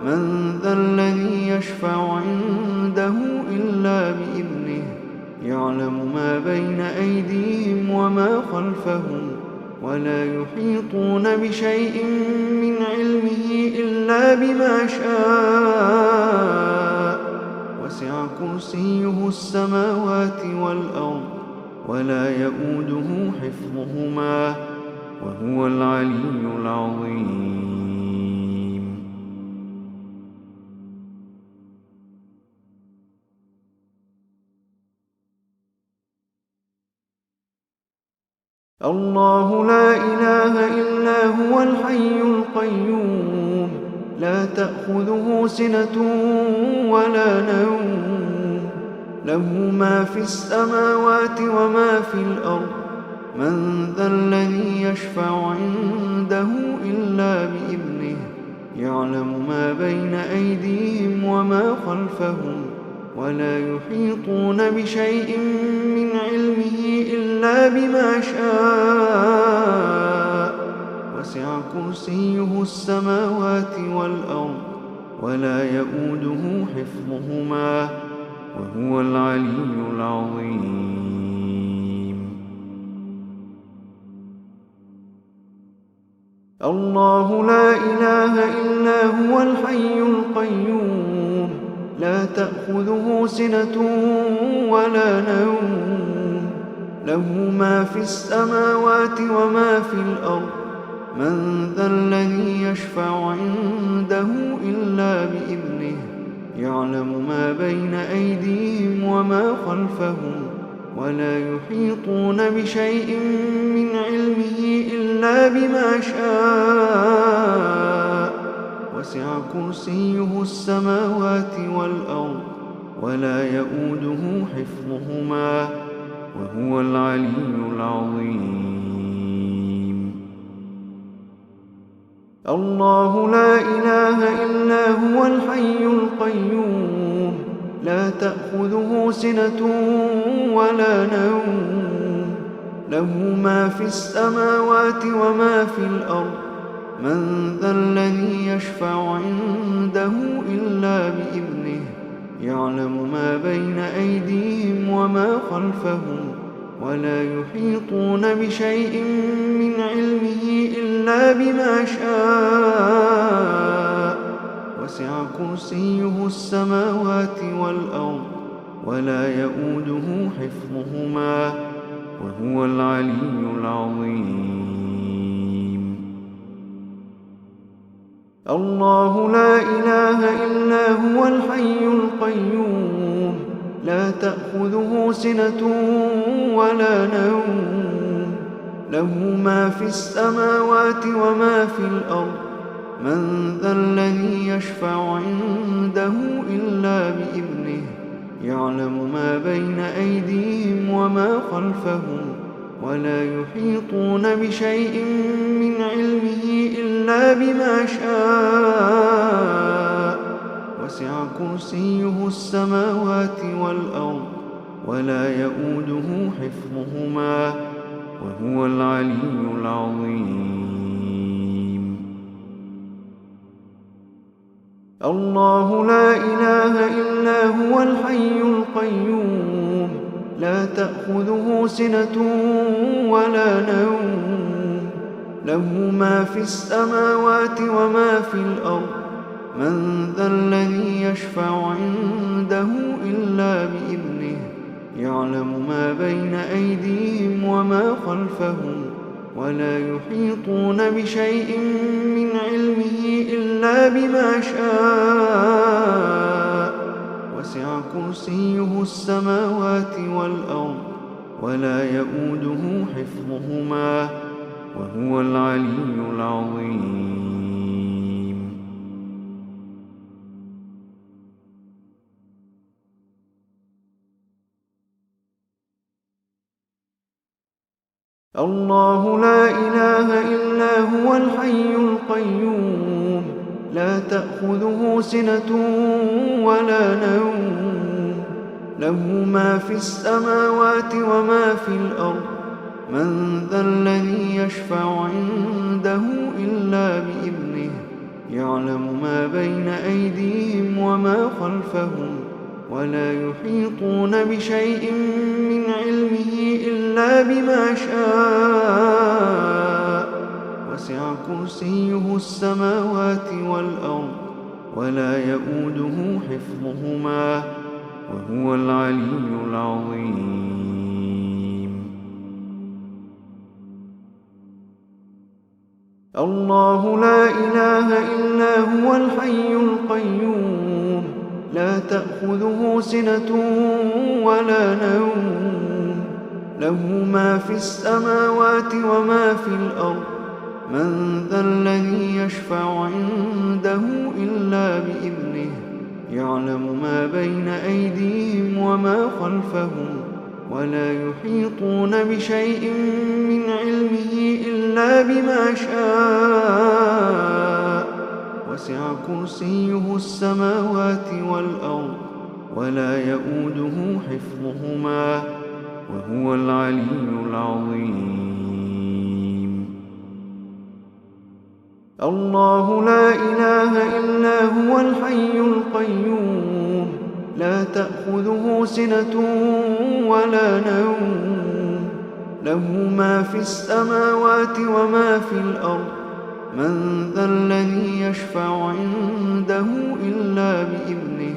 من ذا الذي يشفع عنده إلا بإذنه يعلم ما بين أيديهم وما خلفهم ولا يحيطون بشيء من علمه إلا بما شاء. وسع كرسيه السماوات والأرض ولا يئوده حفظهما وهو العلي العظيم. الله لا إله إلا هو الحي القيوم لا تأخذه سنة ولا نوم له ما في السماوات وما في الأرض من ذا الذي يشفع عنده إلا بإذنه يعلم ما بين أيديهم وما خلفهم ولا يحيطون بشيء من علمه إلا بما شاء. وسع كرسيه السماوات والأرض ولا يئوده حفظهما وهو العلي العظيم. الله لا إله إلا هو الحي القيوم لا تأخذه سنة ولا نوم له ما في السماوات وما في الأرض من ذا الذي يشفع عنده إلا بإذنه يعلم ما بين أيديهم وما خلفهم ولا يحيطون بشيء من علمه إلا بما شاء. وسع كرسيه السماوات والأرض ولا يئوده حفظهما وهو العلي العظيم. الله لا إله إلا هو الحي القيوم لا تأخذه سنة ولا نوم له ما في السماوات وما في الأرض من ذا الذي يشفع عنده إلا بإذنه يعلم ما بين أيديهم وما خلفهم ولا يحيطون بشيء من علمه إلا بما شاء. وسع كرسيه السماوات والأرض ولا يئوده حفظهما وهو العلي العظيم. الله لا إله إلا هو الحي القيوم لا تأخذه سنة ولا نوم له ما في السماوات وما في الأرض من ذا الذي يشفع عنده إلا بإذنه يعلم ما بين أيديهم وما خلفهم ولا يحيطون بشيء من علمه إلا بما شاء. وسع كرسيه السماوات والأرض ولا يؤوده حفظهما وهو العلي العظيم. الله لا إله إلا هو الحي القيوم لا تأخذه سنة ولا نوم له ما في السماوات وما في الأرض من ذا الذي يشفع عنده إلا بإذنه يعلم ما بين أيديهم وما خلفهم ولا يحيطون بشيء من علمه إلا بما شاء وسع كرسيه السماوات والأرض ولا يؤوده حفظهما وهو العلي العظيم. الله لا إله إلا هو الحي القيوم لا تأخذه سنة ولا نوم له ما في السماوات وما في الأرض من ذا الذي يشفع عنده إلا بإذنه يعلم ما بين أيديهم وما خلفهم ولا يحيطون بشيء من علمه إلا بما شاء وسع كرسيه السماوات والأرض ولا يؤوده حفظهما وهو العلي العظيم. الله لا إله إلا هو الحي القيوم لا تأخذه سنة ولا نوم له ما في السماوات وما في الأرض من ذا الذي يشفع عنده إلا بإذنه يعلم ما بين أيديهم وما خلفهم ولا يحيطون بشيء من علمه إلا بما شاء وسع كرسيه السماوات والأرض ولا يؤوده حفظهما وهو العلي العظيم. الله لا إله إلا هو الحي القيوم لا تأخذه سنة ولا نوم له ما في السماوات وما في الأرض من ذا الذي يشفع عنده إلا بإذنه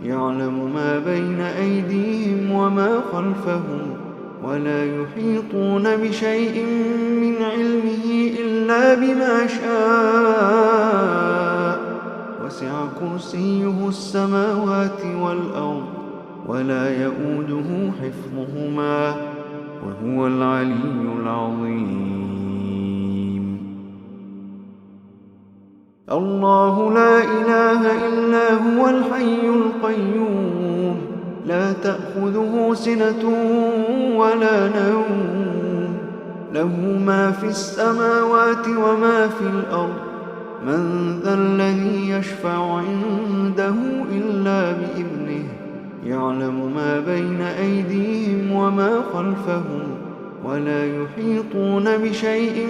يعلم ما بين أيديهم وما خلفهم ولا يحيطون بشيء من علمه إلا بما شاء وسع كرسيه السماوات والأرض ولا يؤوده حفظهما وهو العلي العظيم. الله لا إله إلا هو الحي القيوم لا تأخذه سنة ولا نوم له ما في السماوات وما في الأرض من ذا الذي يشفع عنده إلا بإذنه يعلم ما بين أيديهم وما خلفهم ولا يحيطون بشيء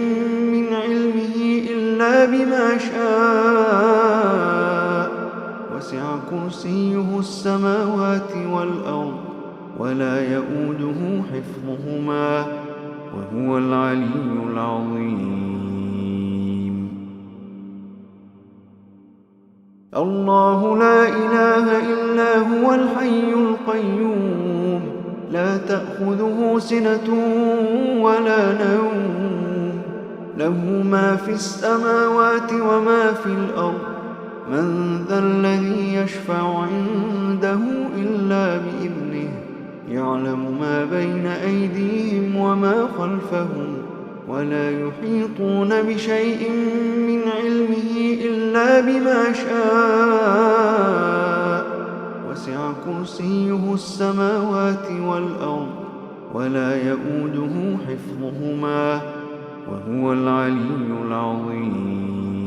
من علمه إلا بما شاء وسع كرسيه السماوات والأرض ولا يؤوده حفظهما وهو العلي العظيم. الله لا إله إلا هو الحي القيوم لا تأخذه سنة ولا نوم له ما في السماوات وما في الأرض من ذا الذي يشفع عنده إلا بإذنه يعلم ما بين أيديهم وما خلفهم ولا يحيطون بشيء من علمه إلا بما شاء وسع كرسيه السماوات والأرض ولا يؤوده حفظهما وهو العلي العظيم.